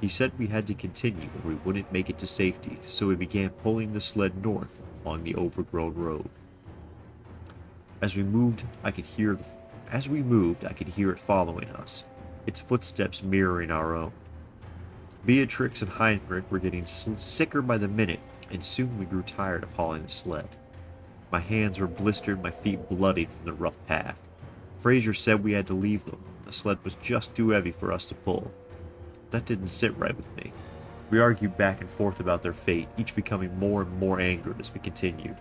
He said we had to continue or we wouldn't make it to safety, so we began pulling the sled north along the overgrown road. As we moved, I could hear it following us, its footsteps mirroring our own. Beatrix and Heinrich were getting sicker by the minute, and soon we grew tired of hauling the sled. My hands were blistered, my feet bloodied from the rough path. Fraser said we had to leave them. The sled was just too heavy for us to pull. That didn't sit right with me. We argued back and forth about their fate, each becoming more and more angered as we continued.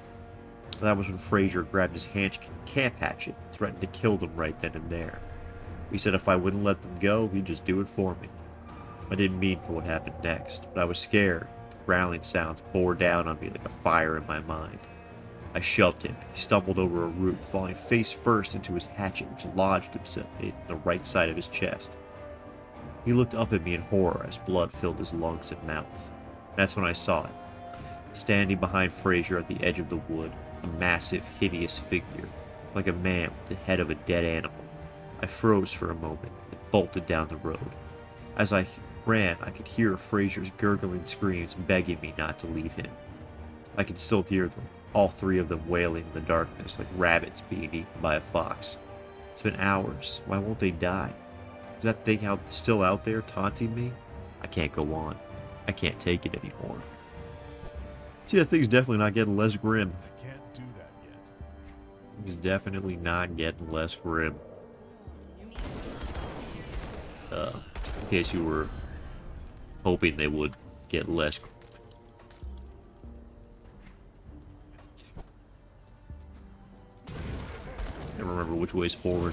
That was when Fraser grabbed his camp hatchet and threatened to kill them right then and there. He said if I wouldn't let them go, he'd just do it for me. I didn't mean for what happened next, but I was scared. The growling sounds bore down on me like a fire in my mind. I shoved him. He stumbled over a root, falling face first into his hatchet, which lodged himself in the right side of his chest. He looked up at me in horror as blood filled his lungs and mouth. That's when I saw it. Standing behind Fraser at the edge of the wood, a massive, hideous figure, like a man with the head of a dead animal. I froze for a moment and bolted down the road. As I ran, I could hear Fraser's gurgling screams begging me not to leave him. I could still hear them, all three of them wailing in the darkness like rabbits being eaten by a fox. It's been hours. Why won't they die? Is that thing still out there taunting me? I can't go on. I can't take it anymore. See, that thing's definitely not getting less grim. I can't do that yet. It's definitely not getting less grim. In case you were hoping they would get less. Can't remember which way's forward.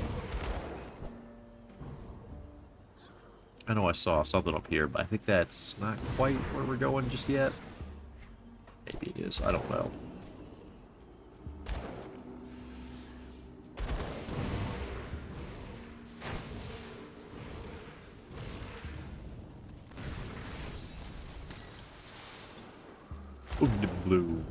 I know I saw something up here, but I think that's not quite where we're going just yet. Maybe it is. I don't know. The blue.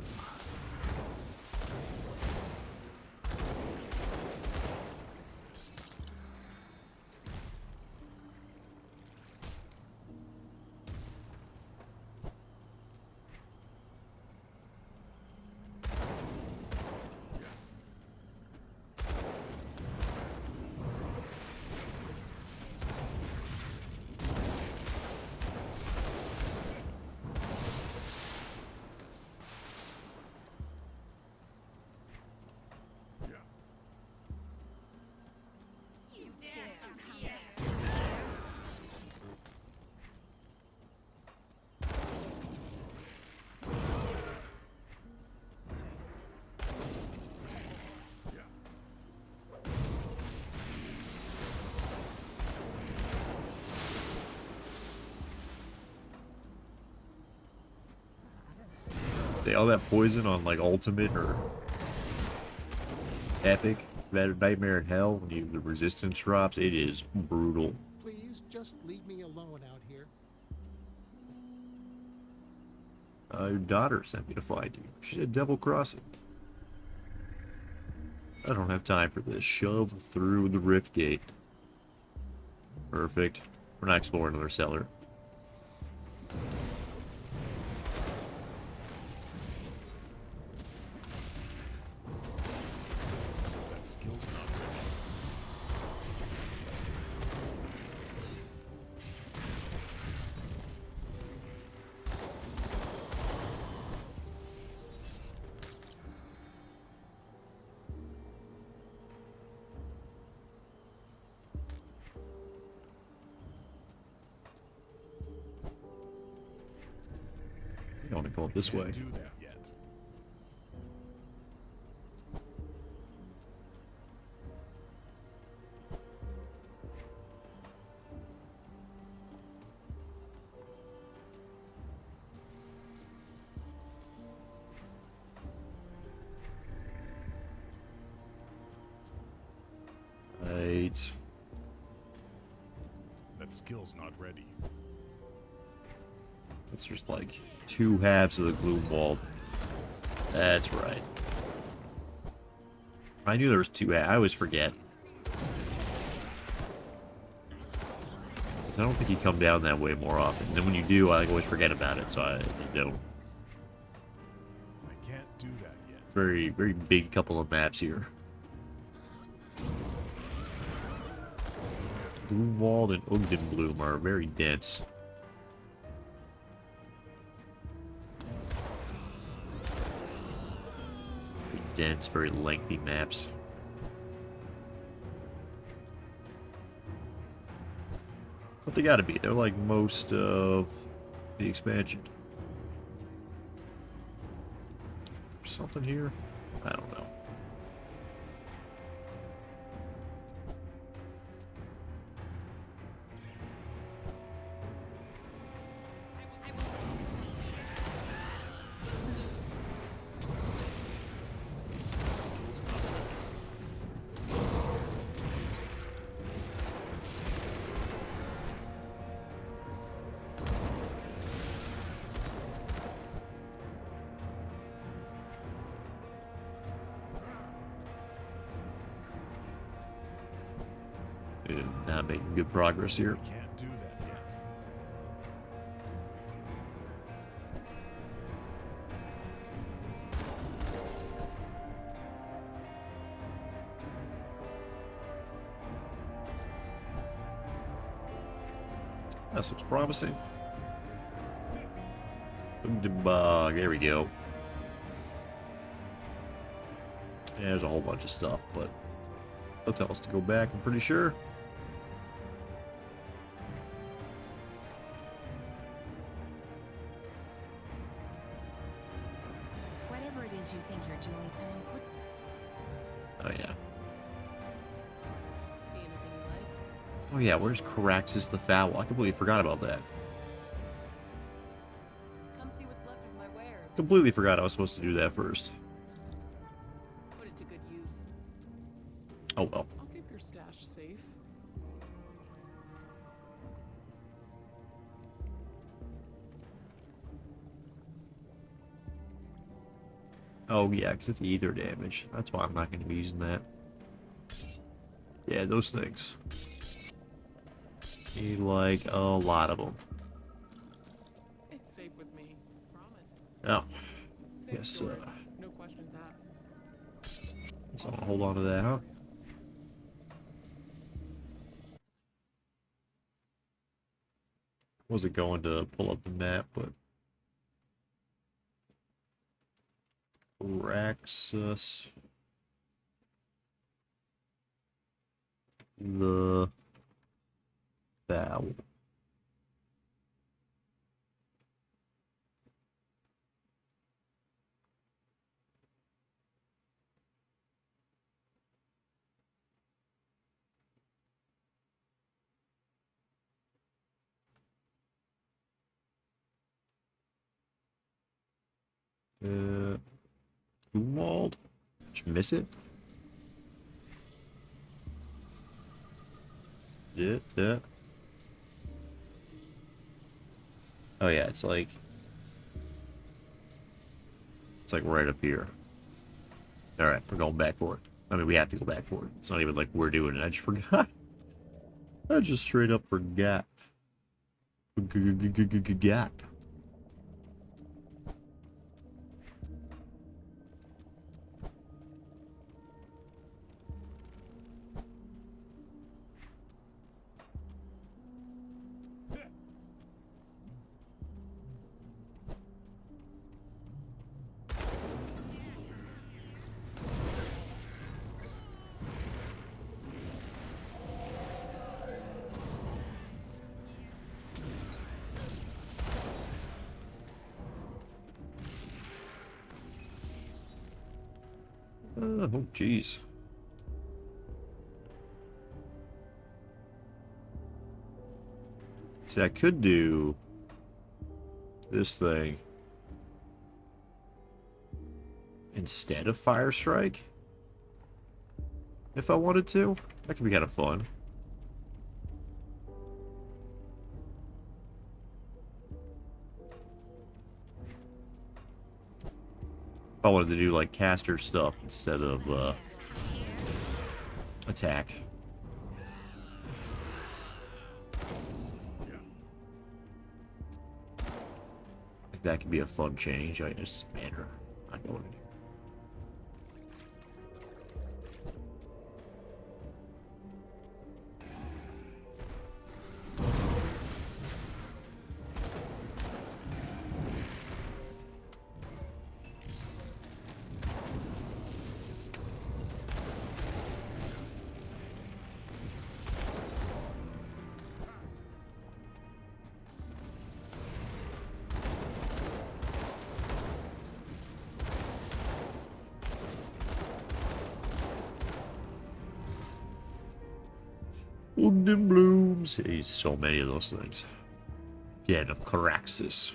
They all that poison on like ultimate or epic, that Nightmare in Hell, when the resistance drops, it is brutal. Please just leave me alone out here. Your daughter sent me to find you. She said Devil Crossing. I don't have time for this. Shove through the rift gate. Perfect. We're not exploring another cellar. That skill's not ready. I want to go up this way. Can't do that yet. Right. That skill's not ready. It's just like two halves of the gloom wall. That's right. I knew there was two. I always forget. I don't think you come down that way more often. And then when you do, I always forget about it, so I don't. I can't do that yet. Very, very big couple of maps here. Gloomwald and Ogdenbloom are very dense. Very dense, very lengthy maps. But they gotta be. They're like most of the expansion. Something here? I don't know. Not making good progress here. I can't do that yet. That looks promising. Debug. There we go. Yeah, there's a whole bunch of stuff, but they'll tell us to go back, I'm pretty sure. Whatever it is you think you're doing, Oh, yeah. see anything you like? Oh, yeah, where's Caraxus the Foul? I completely forgot about that. Come see what's left of my wares. Completely forgot I was supposed to do that first. Put it to good use. Oh, well. I'll keep your stash safe. Oh, yeah, because it's ether damage. That's why I'm not going to be using that. Yeah, those things. Need, like, a lot of them. It's safe with me. Promise. Oh. Safe Yes, storage. No questions asked. So I'm gonna hold on to that, huh? Wasn't going to pull up the map, but Raxus the Foul. Walled. Just miss it. Yeah. Oh yeah, it's like right up here. All right, we're going back for it. I mean, we have to go back for it. It's not even like we're doing it. I just forgot. I just straight up forgot. Forgot. Oh, jeez. See, I could do this thing instead of Fire Strike. If I wanted to. That could be kind of fun. If I wanted to do, like, caster stuff instead of, attack. Like, that could be a fun change. I just matter. I know what to do. Golden Blooms. He's so many of those things. Den of Caraxes.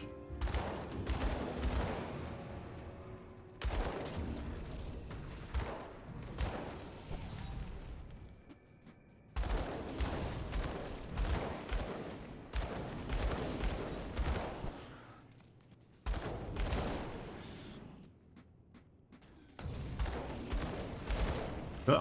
Oh.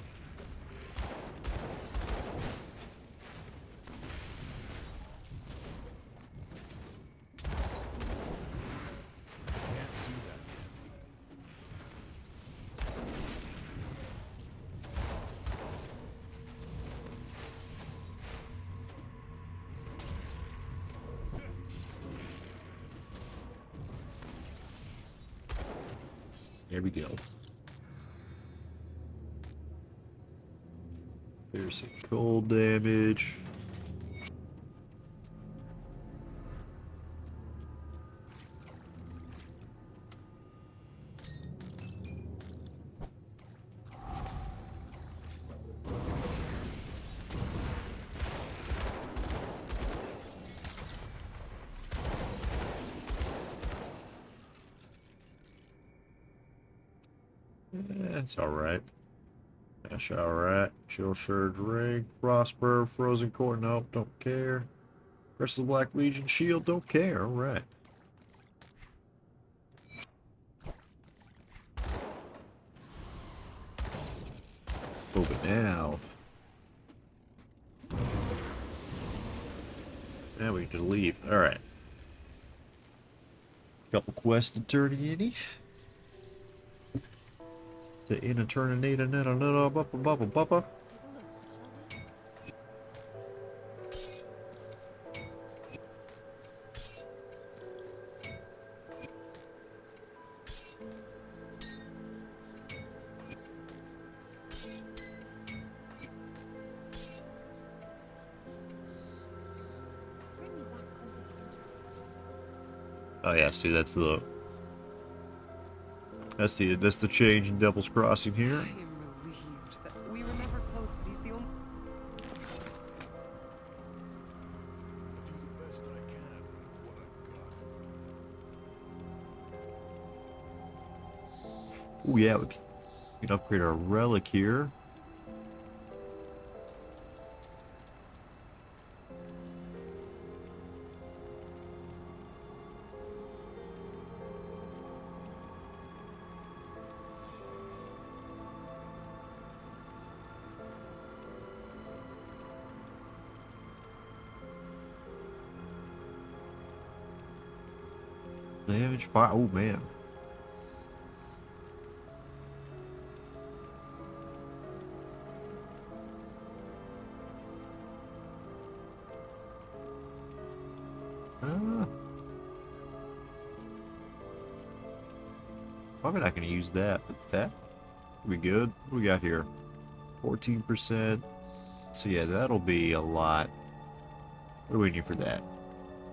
There we go. There's some cold damage. That's alright. That's alright. Chill Surge Ring. Prosper. Frozen Core. Nope, don't care. Rest of the Black Legion Shield. Don't care. Alright. Open now. Now we can just leave. Alright. Couple quests to turn in. To in a turnanate and then a little buppa. Oh yeah, see that's the change in Devil's Crossing here. I am relieved that we were never close, but he's the only. Do the best I can with what I've got. Oh yeah, we can upgrade our relic here. Damage fire. Oh man. Uh, Probably not going to use that, but that would be good. What do we got here? 14%. So yeah, that'll be a lot. What do we need for that?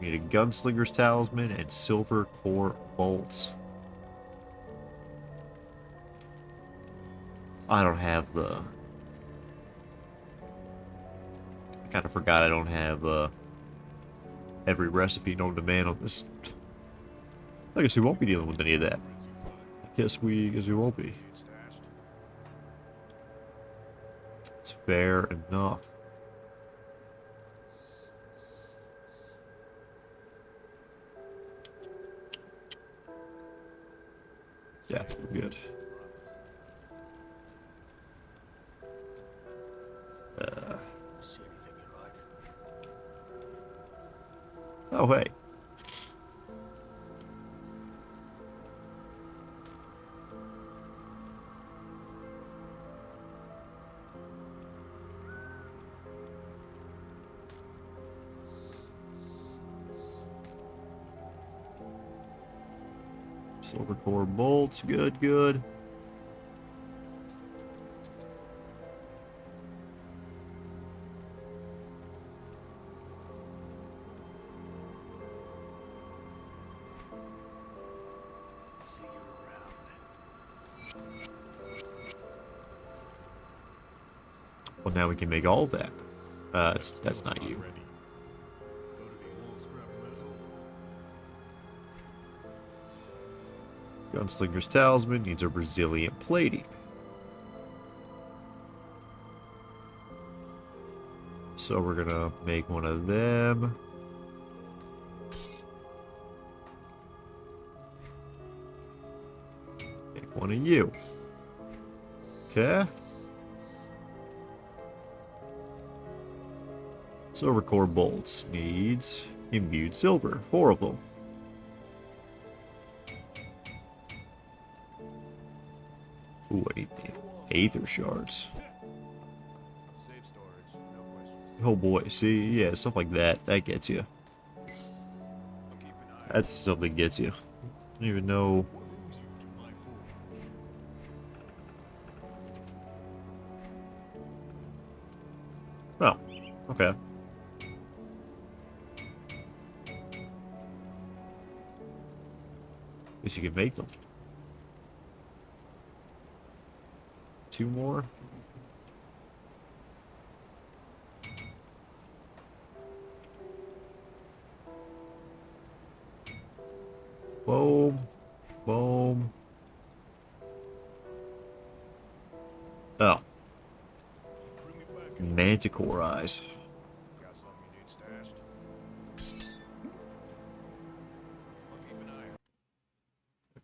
We need a gunslinger's talisman and silver core bolts. I don't have the... I kind of forgot I don't have every recipe known to man on this. I guess we won't be dealing with any of that. Guess we won't be. It's fair enough. Yeah, we're good. Oh, hey. Silver core bolts, good, good. See you around. Well, now we can make all that. That's not you. Go to the old scrap metal. Gunslinger's talisman needs a resilient plating. So we're gonna make one of them. Make one of you. Okay. Silver core bolts needs imbued silver. 4 of them. Ooh, I need the aether shards. Safe storage, no questions. Oh boy, see, yeah, stuff like that. That gets you. I'll keep an eye That's the stuff that gets you. I don't even know. What brings you to my forge? Oh, okay. Guess you can make them. 2 more. Boom. Boom. Oh. Bring me back in. Manticore eyes. Got something you need stashed? I'll keep an eye out.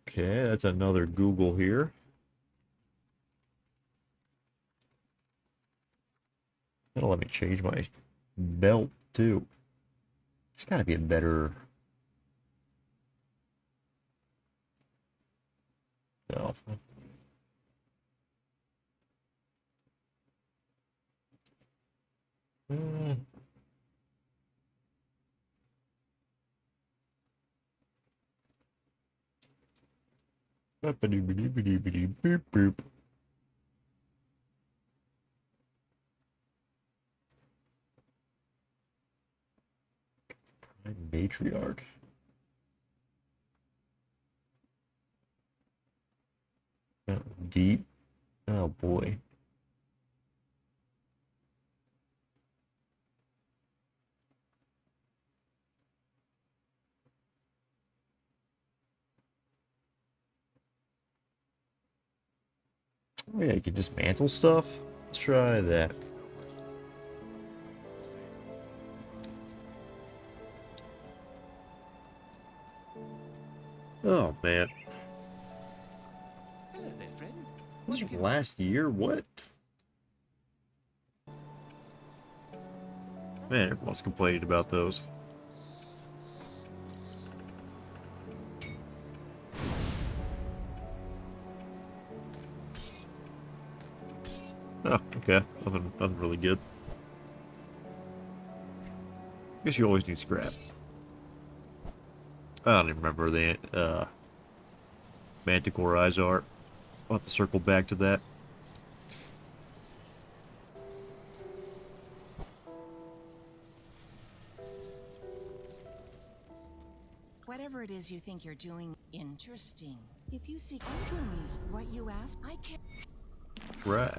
Okay, that's another Google here. That'll let me change my belt too. There's gotta be a better. No. Uh, boop, boop. Prime matriarch. Deep. Oh boy. yeah, you can dismantle stuff. Let's try that. Oh man. Hello there, friend. This was last year? What? Man, everyone's complaining about those. Oh, okay. Nothing really good. Guess you always need scrap. I don't even remember the Manticore eyes art. I'll have to circle back to that. Whatever it is you think you're doing, interesting. If you seek Ultranews, what you ask, I can't. Right.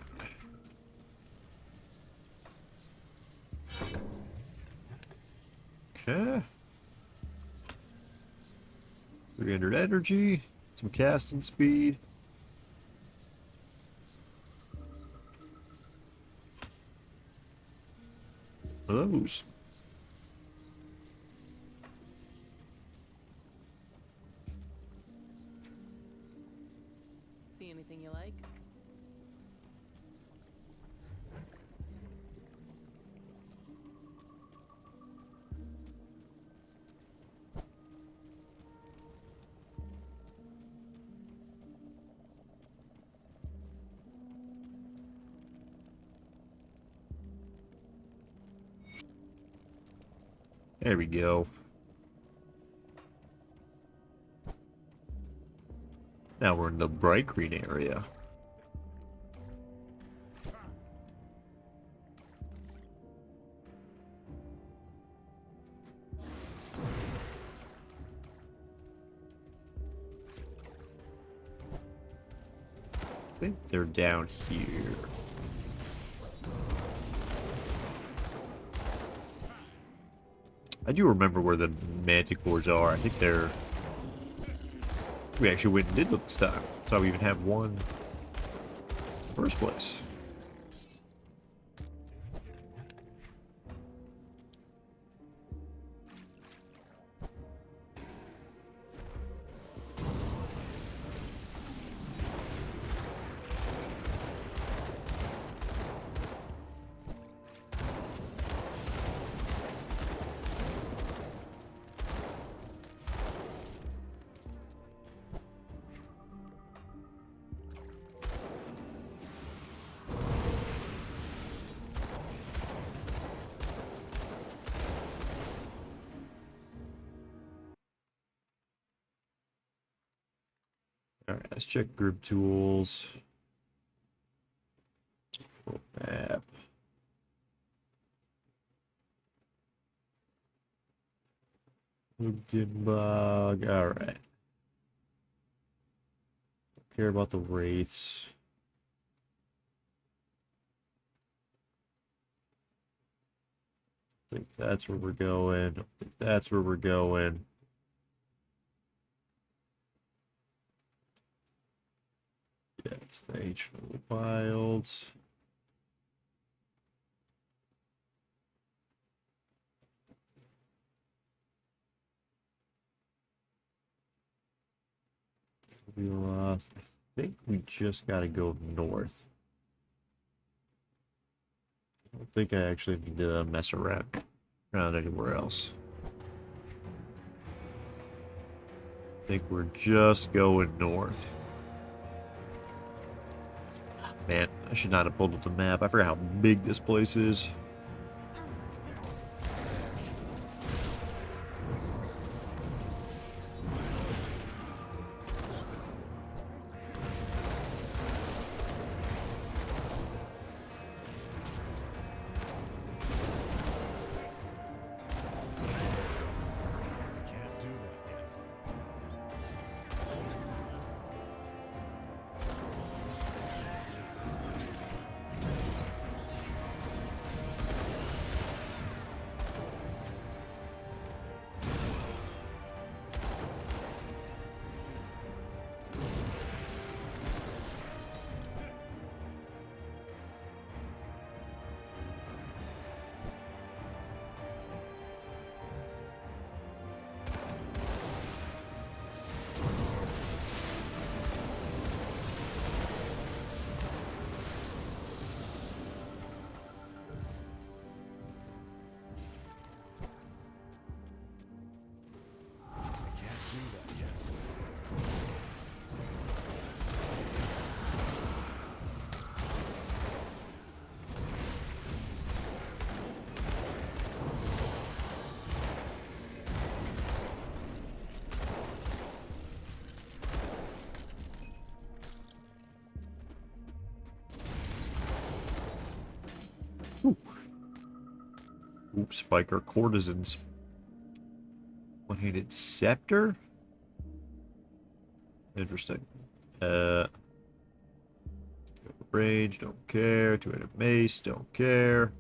Okay. 300 energy, some casting speed. Those. See anything you like? There we go. Now we're in the bright green area. I think they're down here. I do remember where the manticores are. I think they're... We actually went and did them this time. That's how we even have one in the first place. Alright, let's check group tools. Map. Debug. Alright. Don't care about the wraiths. I think that's where we're going. I think that's where we're going. Yeah, it's the ancient of the wilds. I think we just gotta go north. I don't think I actually need to mess around anywhere else. I think we're just going north. Man, I should not have pulled up the map. I forgot how big this place is. Can't do that yet. spike our courtesans. One-handed scepter? Interesting. Rage, don't care. Two-handed mace, don't care.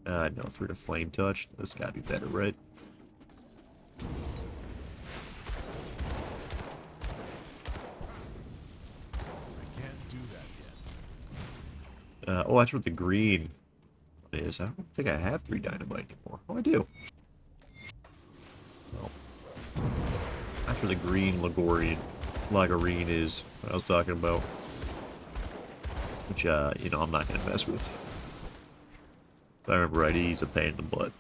No, 3 to flame touch. This gotta be better, right? I can't do that yet. Oh, that's what the green is. I don't think I have 3 dynamite anymore. Oh, I do. Well, that's where the green Lagarine is. What I was talking about. Which, you know, I'm not gonna mess with. If I remember right, he's a pain in the butt.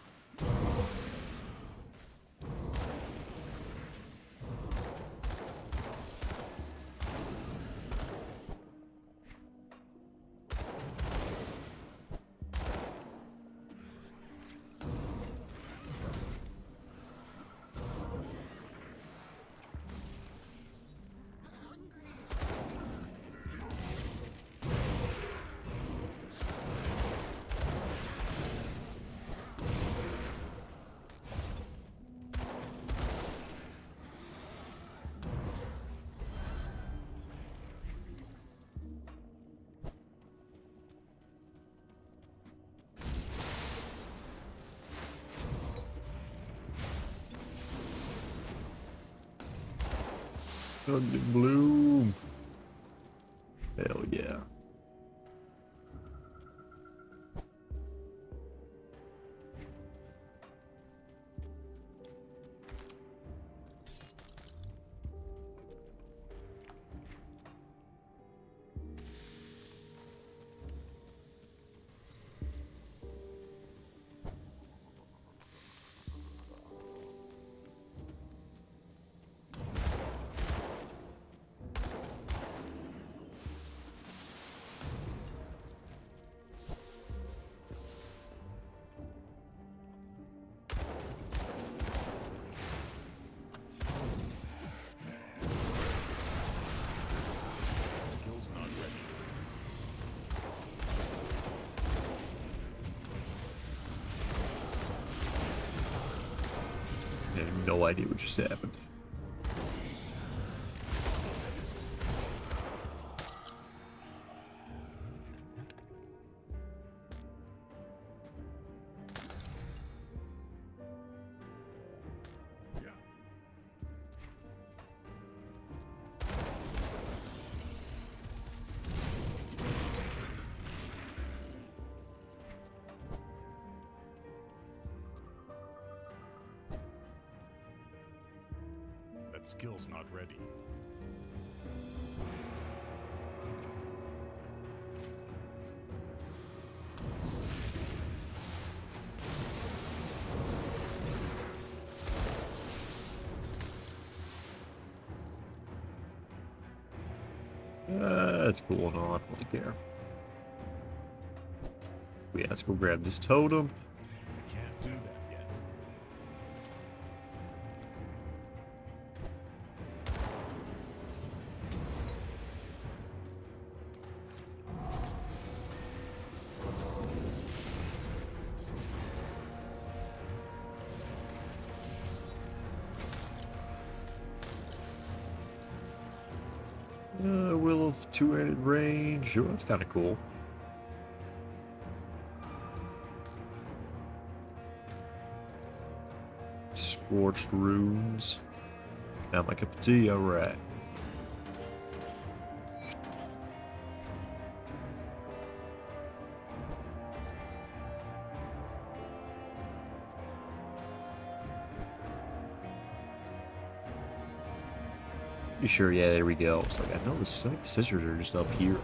Thunder Bloom. Hell yeah. Skill's not ready. I have no idea what just happened. Yeah. That skill's not ready. That's cool and all. I don't really care. Yeah, let's go grab this totem. I can't do that yet. Will of two-handed range. Oh, that's kind of cool. Scorched runes. Not my cup of tea. All right. You sure? Yeah, there we go. It's like I know the scissors are just up here.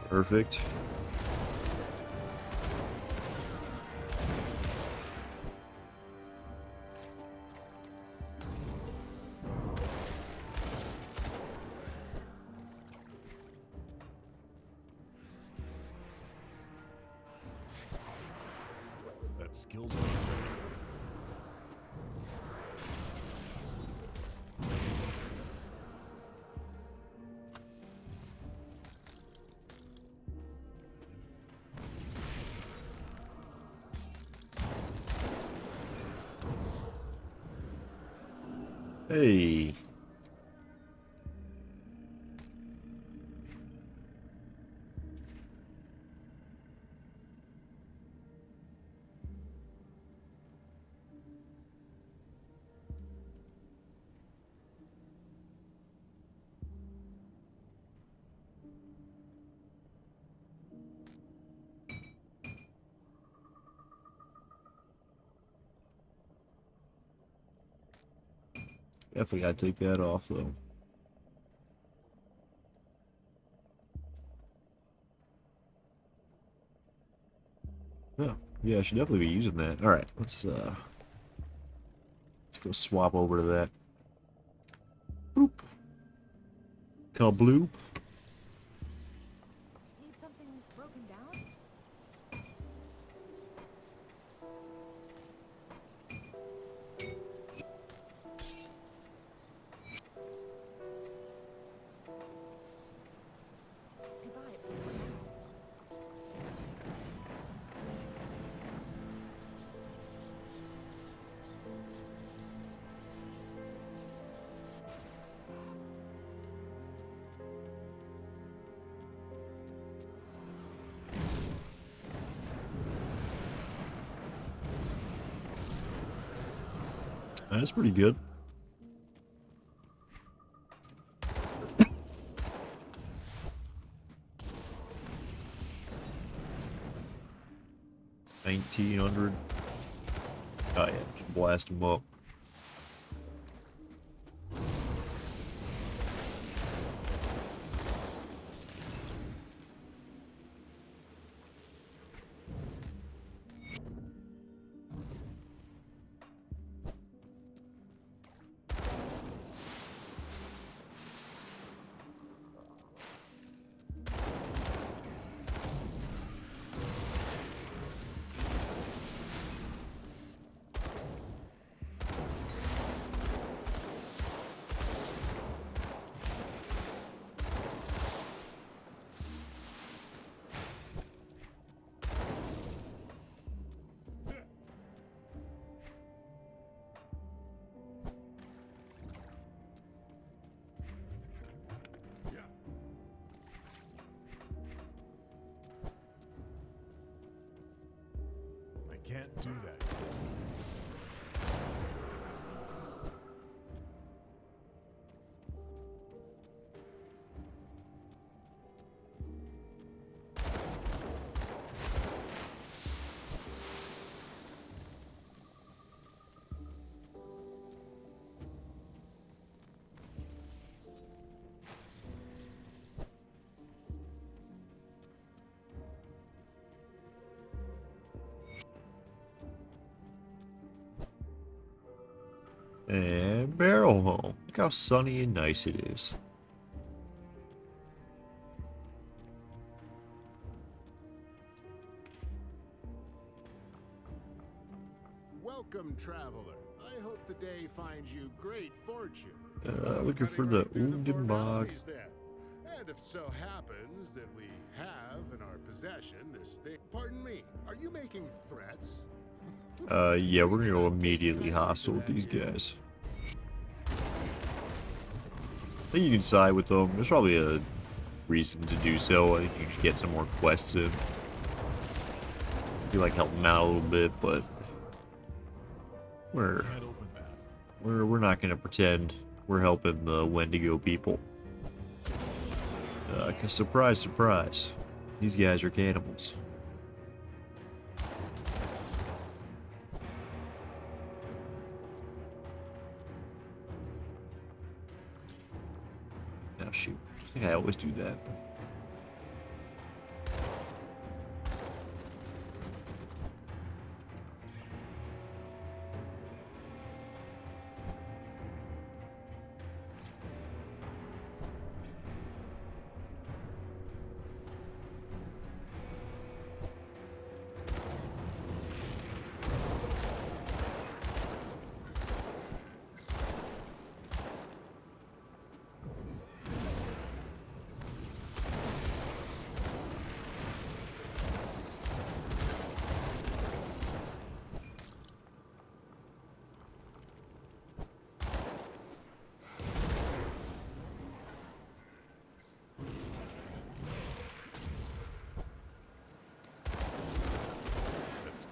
Perfect. got skills on it. Hey. Definitely gotta take that off though. Yeah, yeah, I should definitely be using that. Alright, let's go swap over to that. Boop. Kabloop. Need something broken down? Goodbye. That's pretty good. $1,900. Oh yeah, just blast them up. I can't do that. And barrel home. Look how sunny and nice it is. Welcome, traveler. I hope the day finds you great fortune. Looking for Cutting the right through Ungenbog. formalities then. And if it so happens that we have in our possession this thing. Pardon me, are you making threats? Yeah, we're gonna go immediately hostile with these guys. I think you can side with them. There's probably a reason to do so. I think you should get some more quests in. You like help them out a little bit, but we're Can't open that. we're not gonna pretend we're helping the Wendigo people. 'Cause surprise, surprise, these guys are cannibals. Oh shoot, I think I always do that.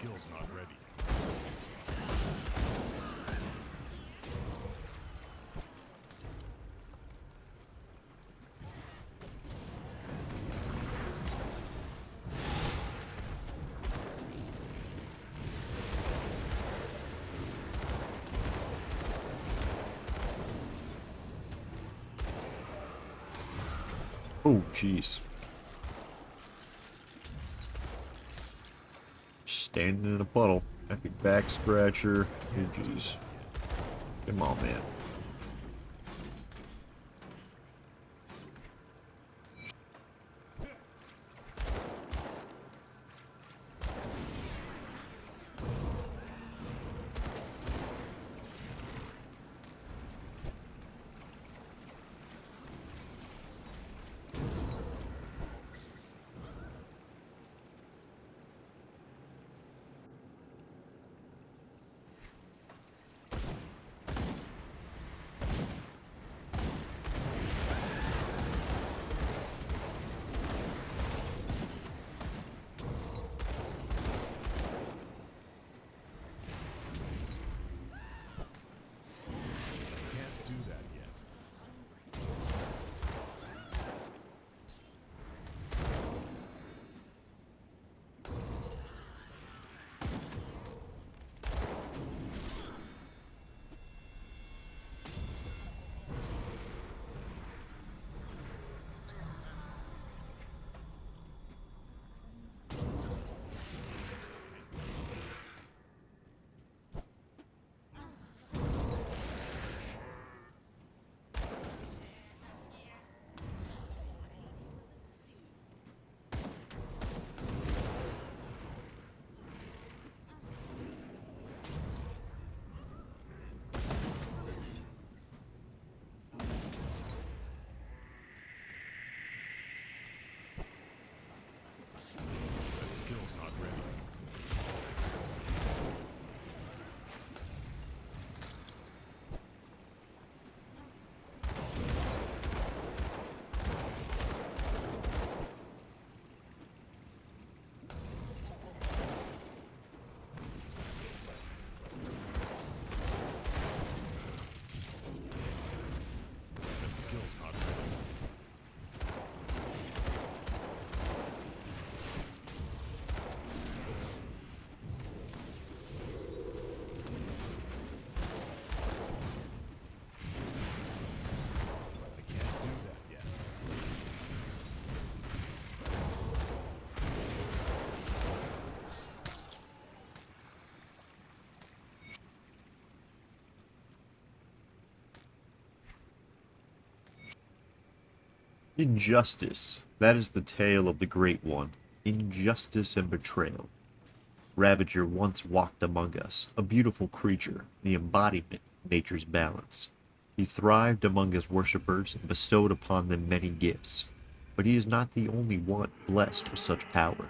skill's not ready. Oh, jeez. Standing in a puddle. Epic back scratcher. Oh, jeez. Come on, man. Can't do that yet. That skill's not ready. That skill's not ready. I can't do that yet. Injustice. That is the tale of the Great One. Injustice and betrayal. Ravager once walked among us, a beautiful creature, the embodiment of nature's balance. He thrived among his worshippers and bestowed upon them many gifts, but he is not the only one blessed with such power.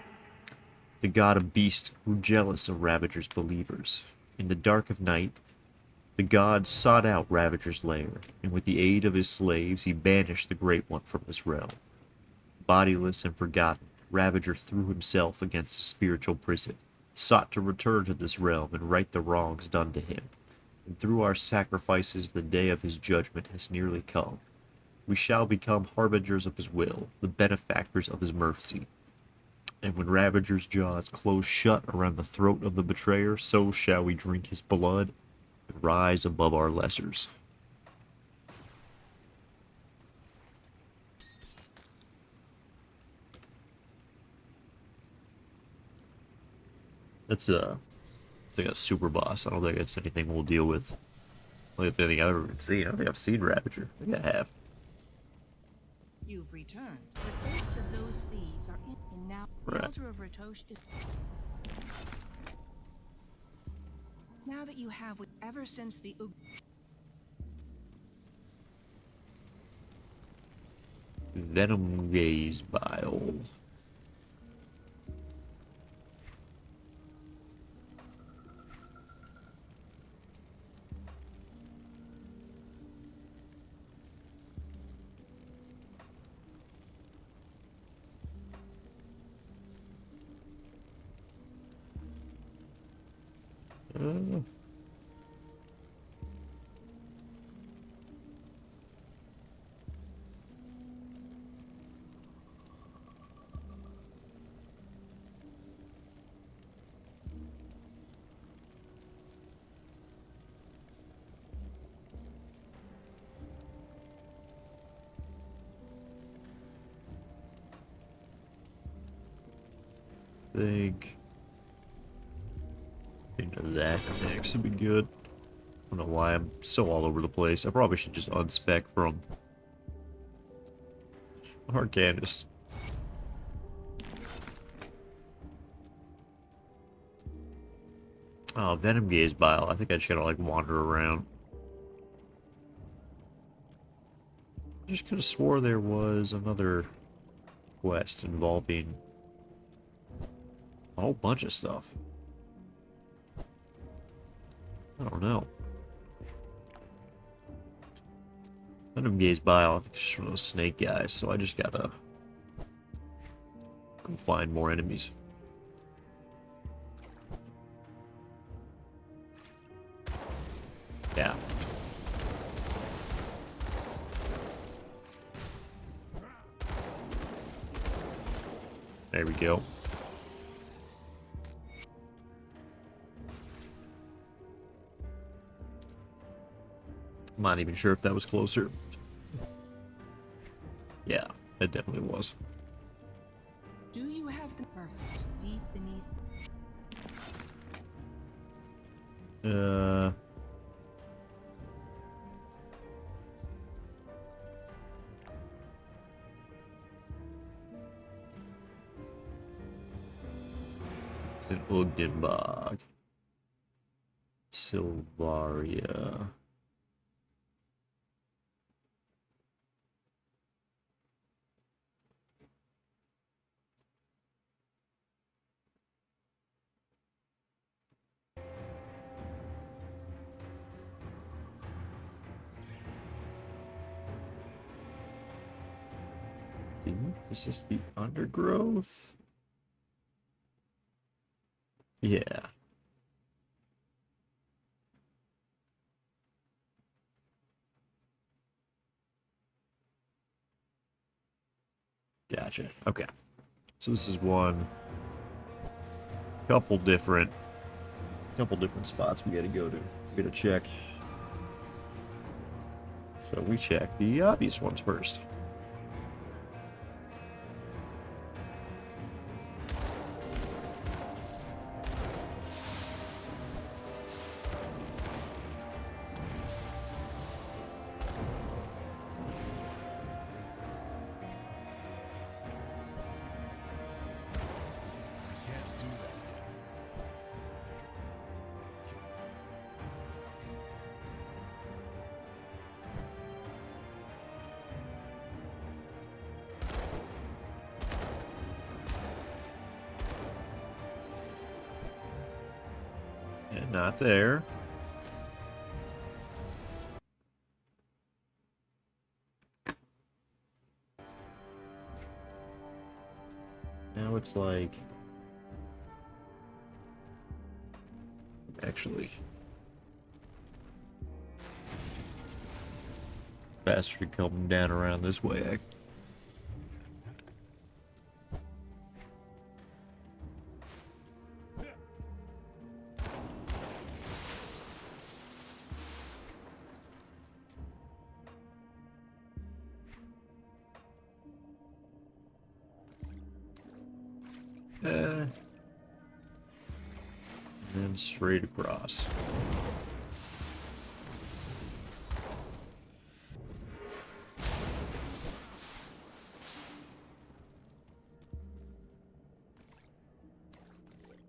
The god of beasts grew jealous of Ravager's believers. In the dark of night, the god sought out Ravager's lair, and with the aid of his slaves he banished the Great One from his realm. Bodiless and forgotten, Ravager threw himself against a spiritual prison, sought to return to this realm and right the wrongs done to him. And through our sacrifices the day of his judgment has nearly come. We shall become harbingers of his will, the benefactors of his mercy. And when Ravager's jaws close shut around the throat of the betrayer, so shall we drink his blood and rise above our lessers. That's it's like a super boss. I don't think it's anything we'll deal with. I don't think it's anything I've ever seen. I don't think I've seen Ravager. I think I have. You've returned. The fates of those thieves are in. And now the Right. altar of Ratosh is. Now that you have, ever since the Venom Gaze Bile. Uh, think into that next would be good. I don't know why I'm so all over the place. I probably should just unspec from Arcanist. Oh, Venom Gaze Bile. I think I just gotta like wander around. I just could have swore there was another quest involving a whole bunch of stuff. I don't know. Venom Gaze Bile, I think it's just from those snake guys, so I just gotta go find more enemies. Yeah. There we go. I'm not even sure if that was closer. Yeah, it definitely was. Do you have the perfect deep beneath? It's an Ugdenbog. Silvaria. Is this the undergrowth? Yeah. Gotcha. Okay. So this is one couple different spots we gotta go to. We gotta check. So we check the obvious ones first. Can't do that yet. And not there. Now it's like... Actually... Faster coming down around this way. And then straight across.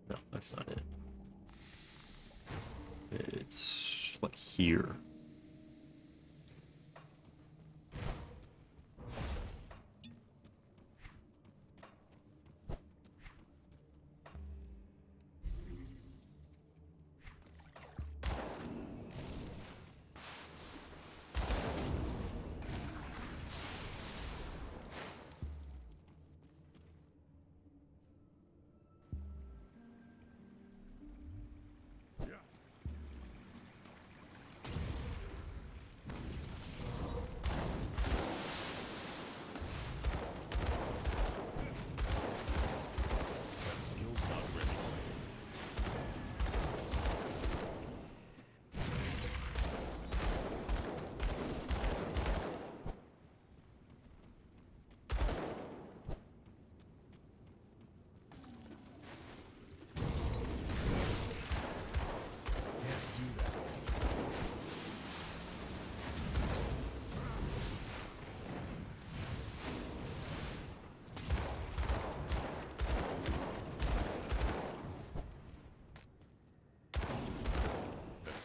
No, that's not it. It's like here.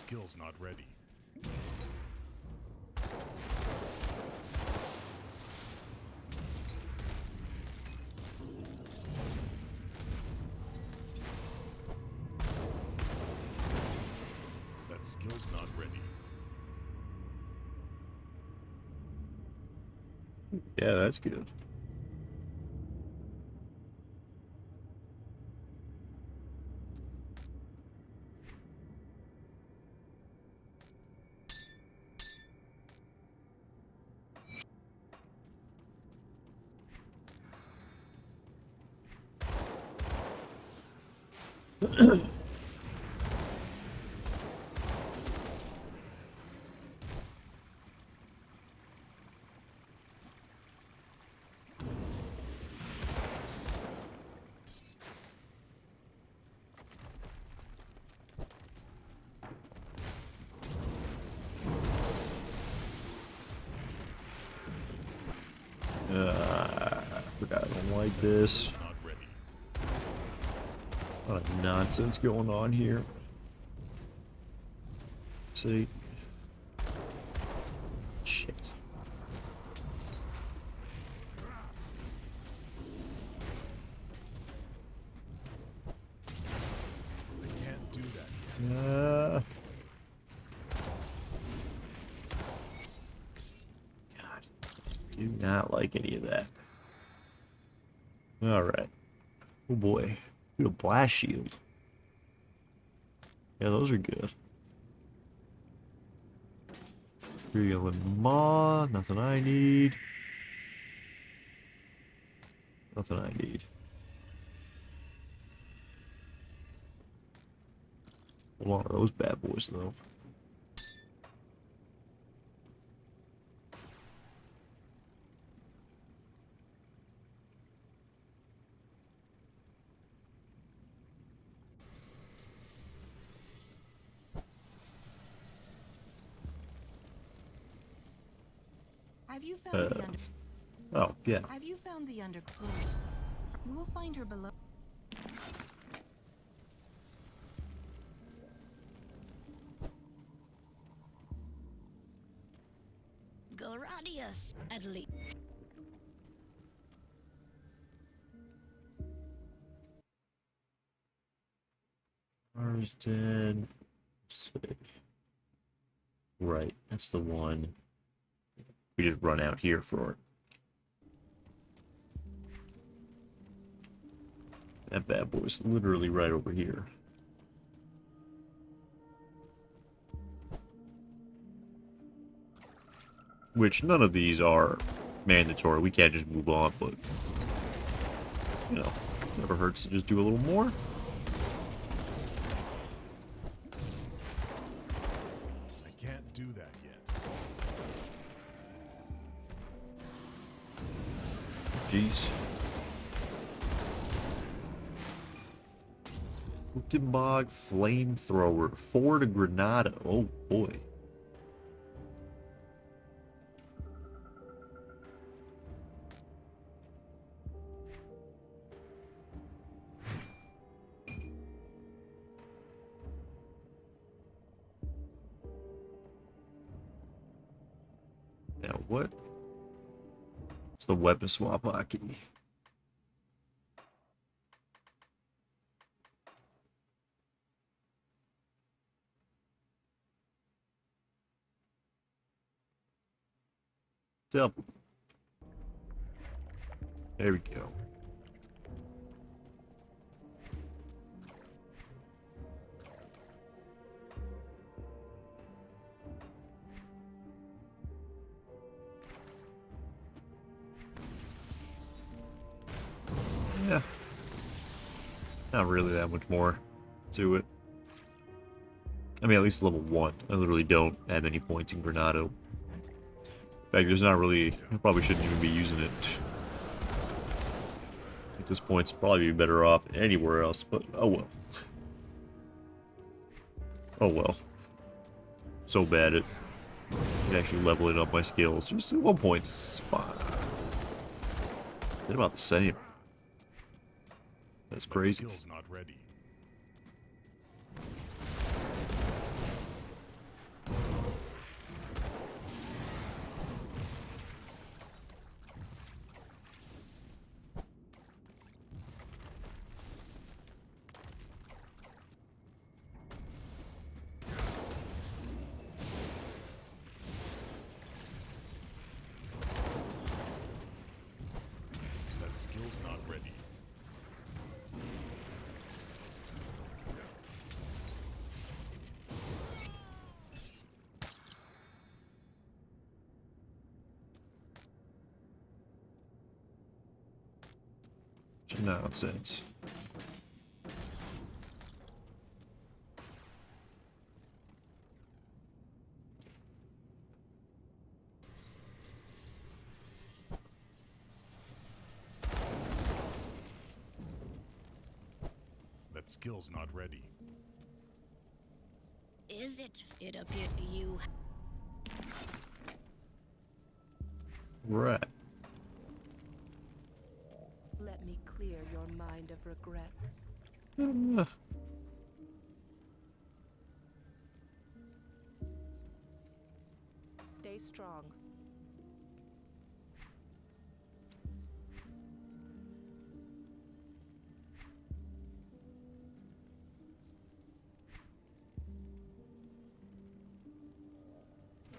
skill's not ready. That skill's not ready. Yeah, that's good. I forgot I don't like this. Not ready. A lot of nonsense going on here. See? Shit. I can't do that yet. God. Do not like any of that. Alright. Oh boy. Dude, a blast shield. Yeah, those are good. Imperial and Maw. Nothing I need. Nothing I need. A lot of those bad boys, though. Have you found the under? Oh, yeah. Have you found the undercloak? You will find her below. Gladius, at least. Marsden. Let's see. Right, that's the one. We just run out here for it. That bad boy's literally right over here. Which none of these are mandatory. We can't just move on, but you know, never hurts to just do a little more. I can't do that yet. Jeez. Gutenberg flamethrower. 4 to Granada. Oh boy. Now what? It's the weapon swap hockey. Double. There we go. Yeah. Not really that much more to it. I mean, at least level 1. I literally don't have any points in Granado. In fact, there's not really... I probably shouldn't even be using it. At this point, it's probably be better off anywhere else, but oh well. Oh well. So bad at actually leveling up my skills. Just at 1 point, it's fine. They're about the same. That's crazy. Skill's not ready. Nonsense. That skill's not ready. Is it? It appeared you. Right. Let me clear your mind of regrets. Stay strong.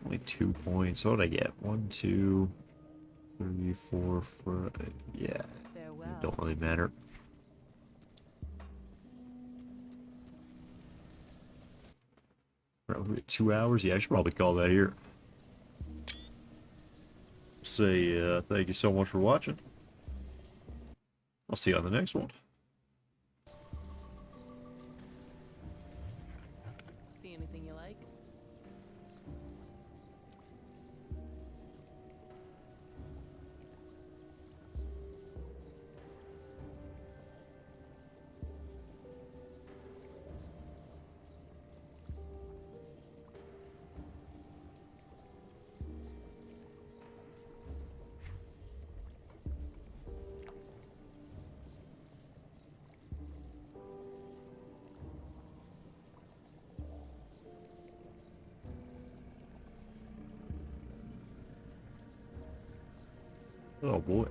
Only 2 points. What would I get? 1, 2, 3, 4, 5. Yeah. Farewell. Don't really matter. Probably 2 hours. Yeah, I should probably call that here. Say thank you so much for watching. I'll see you on the next one. See anything you like? Oh boy.